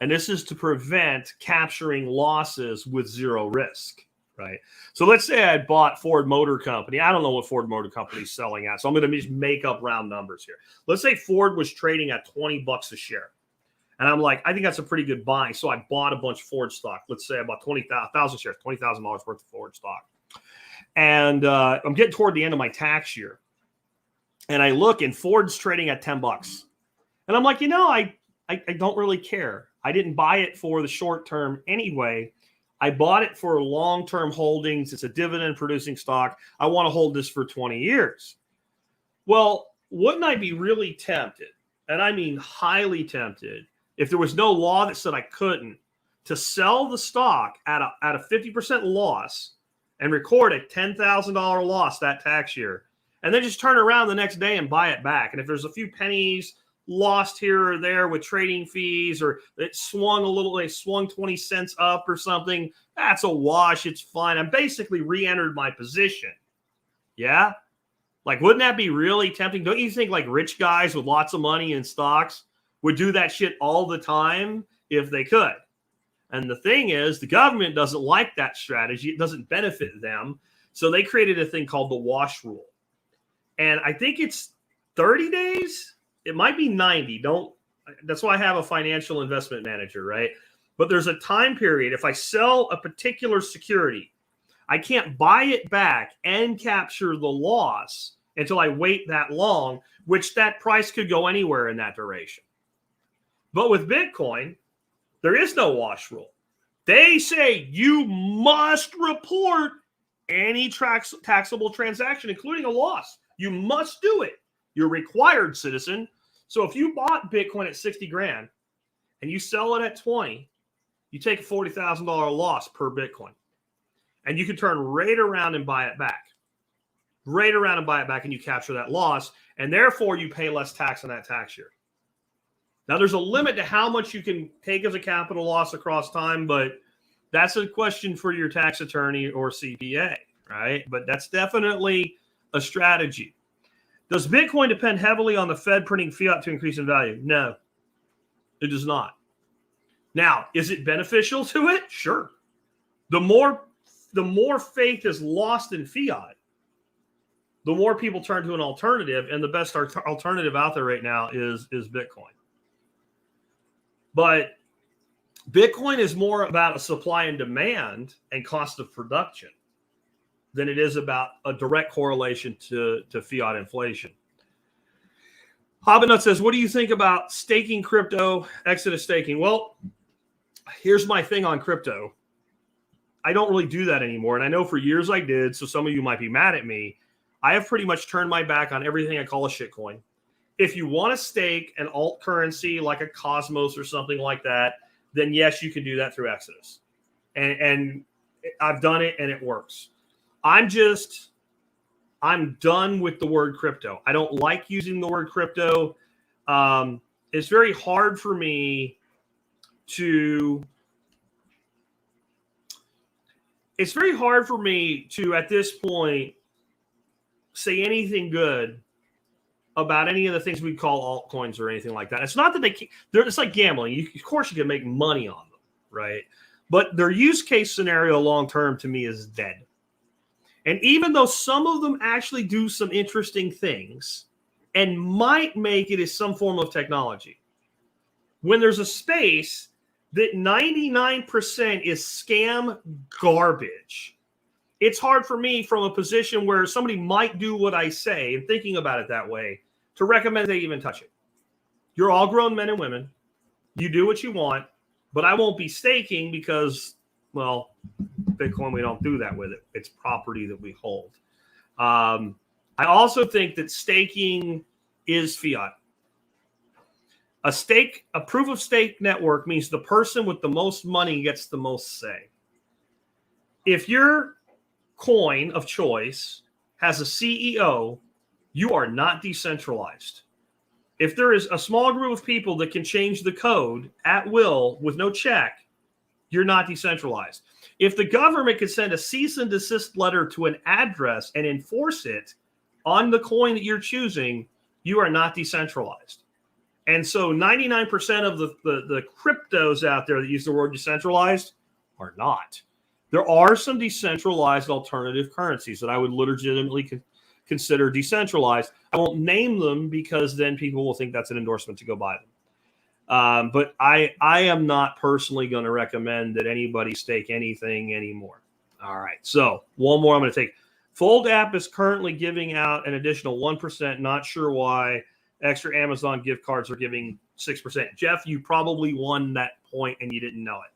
And this is to prevent capturing losses with zero risk, right? So let's say I bought Ford Motor Company. I don't know what Ford Motor Company is selling at, so I'm going to just make up round numbers here. Let's say Ford was trading at $20 a share. And I'm like, I think that's a pretty good buy. So I bought a bunch of Ford stock. Let's say I bought 20,000 shares, $20,000 worth of Ford stock. And I'm getting toward the end of my tax year. And I look, and Ford's trading at $10. And I'm like, I don't really care. I didn't buy it for the short term anyway. I bought it for long-term holdings. It's a dividend-producing stock. I want to hold this for 20 years. Well, wouldn't I be really tempted, and I mean highly tempted, if there was no law that said I couldn't, to sell the stock at a 50% loss and record a $10,000 loss that tax year, and then just turn around the next day and buy it back? And if there's a few pennies lost here or there with trading fees, or it swung a little, they swung 20 cents up or something, that's a wash. It's fine. I basically re-entered my position. Yeah? Like, wouldn't that be really tempting? Don't you think like rich guys with lots of money in stocks would do that shit all the time if they could? And the thing is, the government doesn't like that strategy. It doesn't benefit them. So they created a thing called the wash rule. And I think it's 30 days. It might be 90. That's why I have a financial investment manager, right? But there's a time period. If I sell a particular security, I can't buy it back and capture the loss until I wait that long, which that price could go anywhere in that duration. But with Bitcoin, there is no wash rule. They say you must report any taxable transaction, including a loss. You must do it. You're required, citizen. So if you bought Bitcoin at 60 grand and you sell it at 20, you take a $40,000 loss per Bitcoin. And you can turn right around and buy it back. Right around and buy it back, and you capture that loss. And therefore, you pay less tax on that tax year. Now, there's a limit to how much you can take as a capital loss across time, but that's a question for your tax attorney or CPA, right? But that's definitely a strategy. Does Bitcoin depend heavily on the Fed printing fiat to increase in value? No, it does not. Now, is it beneficial to it? Sure. The more faith is lost in fiat, the more people turn to an alternative, and the best alternative out there right now is Bitcoin. But Bitcoin is more about a supply and demand and cost of production than it is about a direct correlation to fiat inflation. Hobbinut says, what do you think about staking crypto, Exodus staking? Well, here's my thing on crypto. I don't really do that anymore. And I know for years I did, so some of you might be mad at me. I have pretty much turned my back on everything I call a shitcoin. If you want to stake an alt currency like a Cosmos or something like that, then yes, you can do that through Exodus. And I've done it and it works. I'm done with the word crypto. I don't like using the word crypto. It's very hard for me to at this point say anything good about any of the things we call altcoins or anything like that. It's not that it's like gambling. Of course, you can make money on them, right? But their use case scenario long-term to me is dead. And even though some of them actually do some interesting things and might make it as some form of technology, when there's a space that 99% is scam garbage, it's hard for me from a position where somebody might do what I say and thinking about it that way to recommend they even touch it. You're all grown men and women. You do what you want, but I won't be staking because, well, Bitcoin, we don't do that with it. It's property that we hold. I also think that staking is fiat. A proof of stake network means the person with the most money gets the most say. If your coin of choice has a CEO, you are not decentralized. If there is a small group of people that can change the code at will with no check, you're not decentralized. If the government could send a cease and desist letter to an address and enforce it on the coin that you're choosing, you are not decentralized. And so 99% of the cryptos out there that use the word decentralized are not. There are some decentralized alternative currencies that I would legitimately consider decentralized. I won't name them because then people will think that's an endorsement to go buy them. But I am not personally going to recommend that anybody stake anything anymore. All right. So one more I'm going to take. Fold app is currently giving out an additional 1%. Not sure why. Extra Amazon gift cards are giving 6%. Jeff, you probably won that point and you didn't know it.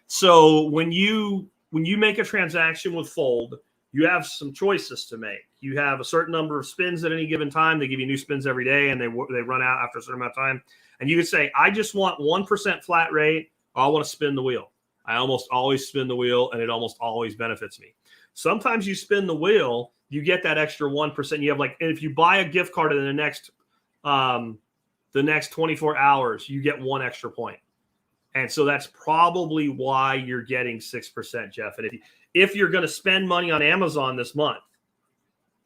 So when you make a transaction with Fold, you have some choices to make. You have a certain number of spins at any given time. They give you new spins every day, and they run out after a certain amount of time. And you could say, I just want 1% flat rate, or I want to spin the wheel. I almost always spin the wheel, and it almost always benefits me. Sometimes you spin the wheel, you get that extra 1%. You have and if you buy a gift card in the next 24 hours, you get 1 extra point. And so that's probably why you're getting 6%, Jeff. And if you're going to spend money on Amazon this month,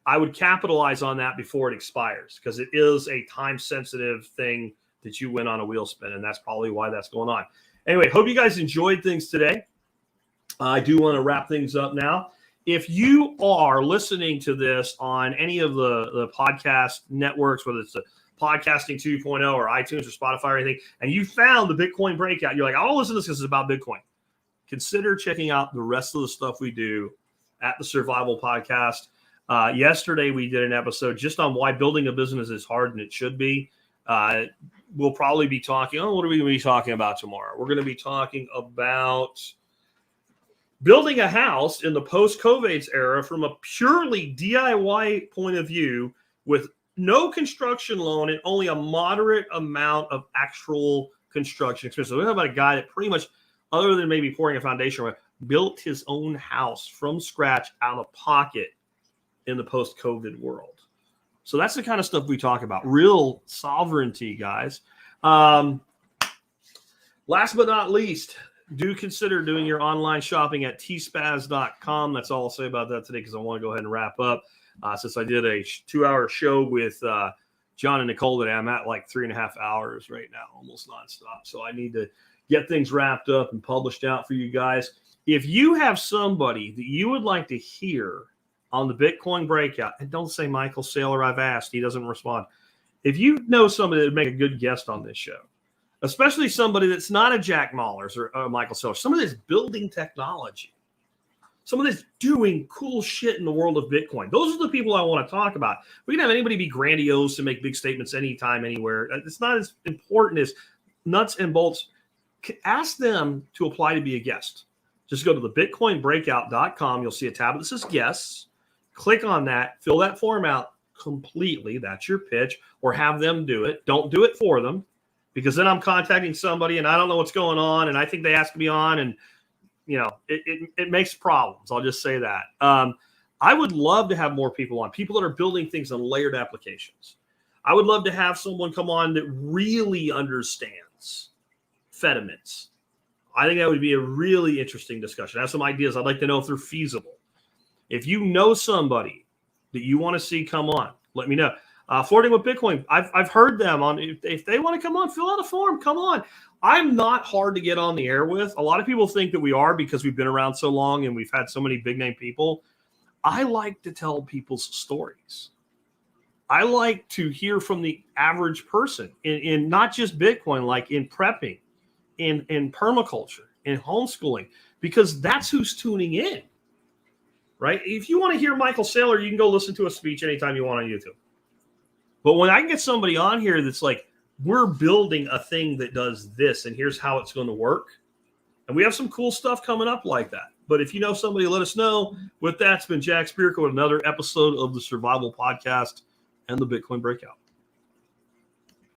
I would capitalize on that before it expires because it is a time-sensitive thing that you win on a wheel spin, and that's probably why that's going on. Anyway, hope you guys enjoyed things today. I do want to wrap things up now. If you are listening to this on any of the podcast networks, whether it's the Podcasting 2.0 or iTunes or Spotify or anything, and you found the Bitcoin breakout, you're like, I'll listen to this because it's about Bitcoin. Consider checking out the rest of the stuff we do at the Survival Podcast. Yesterday, we did an episode just on why building a business is hard and it should be. We'll probably be talking, what are we going to be talking about tomorrow? We're going to be talking about building a house in the post-COVID era from a purely DIY point of view with no construction loan and only a moderate amount of actual construction expenses. We're talking about a guy that pretty much, other than maybe pouring a foundation, built his own house from scratch out of pocket in the post-COVID world. So that's the kind of stuff we talk about. Real sovereignty, guys. Last but not least, do consider doing your online shopping at tspaz.com. That's all I'll say about that today because I want to go ahead and wrap up. Since I did a 2-hour show with John and Nicole today, I'm at like 3.5 hours right now, almost nonstop. So I need to get things wrapped up and published out for you guys. If you have somebody that you would like to hear on the Bitcoin breakout, and don't say Michael Saylor, I've asked, he doesn't respond. If you know somebody that would make a good guest on this show, especially somebody that's not a Jack Mallers or Michael Saylor, somebody that's building technology, someone that's doing cool shit in the world of Bitcoin. Those are the people I want to talk about. We can have anybody be grandiose and make big statements anytime, anywhere. It's not as important as nuts and bolts. Ask them to apply to be a guest. Just go to thebitcoinbreakout.com. You'll see a tab that says guests. Click on that. Fill that form out completely. That's your pitch. Or have them do it. Don't do it for them because then I'm contacting somebody and I don't know what's going on and I think they asked me on and it makes problems. I'll just say that. I would love to have more people on, people that are building things on layered applications. I would love to have someone come on that really understands Fediments. I think that would be a really interesting discussion. I have some ideas. I'd like to know if they're feasible. If you know somebody that you want to see come on, let me know. Flirting with Bitcoin, I've heard them on. If they want to come on, fill out a form. Come on. I'm not hard to get on the air with. A lot of people think that we are because we've been around so long and we've had so many big name people. I like to tell people's stories. I like to hear from the average person in not just Bitcoin, like in prepping, in permaculture, in homeschooling, because that's who's tuning in, right? If you want to hear Michael Saylor, you can go listen to a speech anytime you want on YouTube. But when I can get somebody on here that's like, we're building a thing that does this, and here's how it's going to work. And we have some cool stuff coming up like that. But if you know somebody, let us know. With that, it's been Jack Spirko with another episode of the Survival Podcast and the Bitcoin Breakout.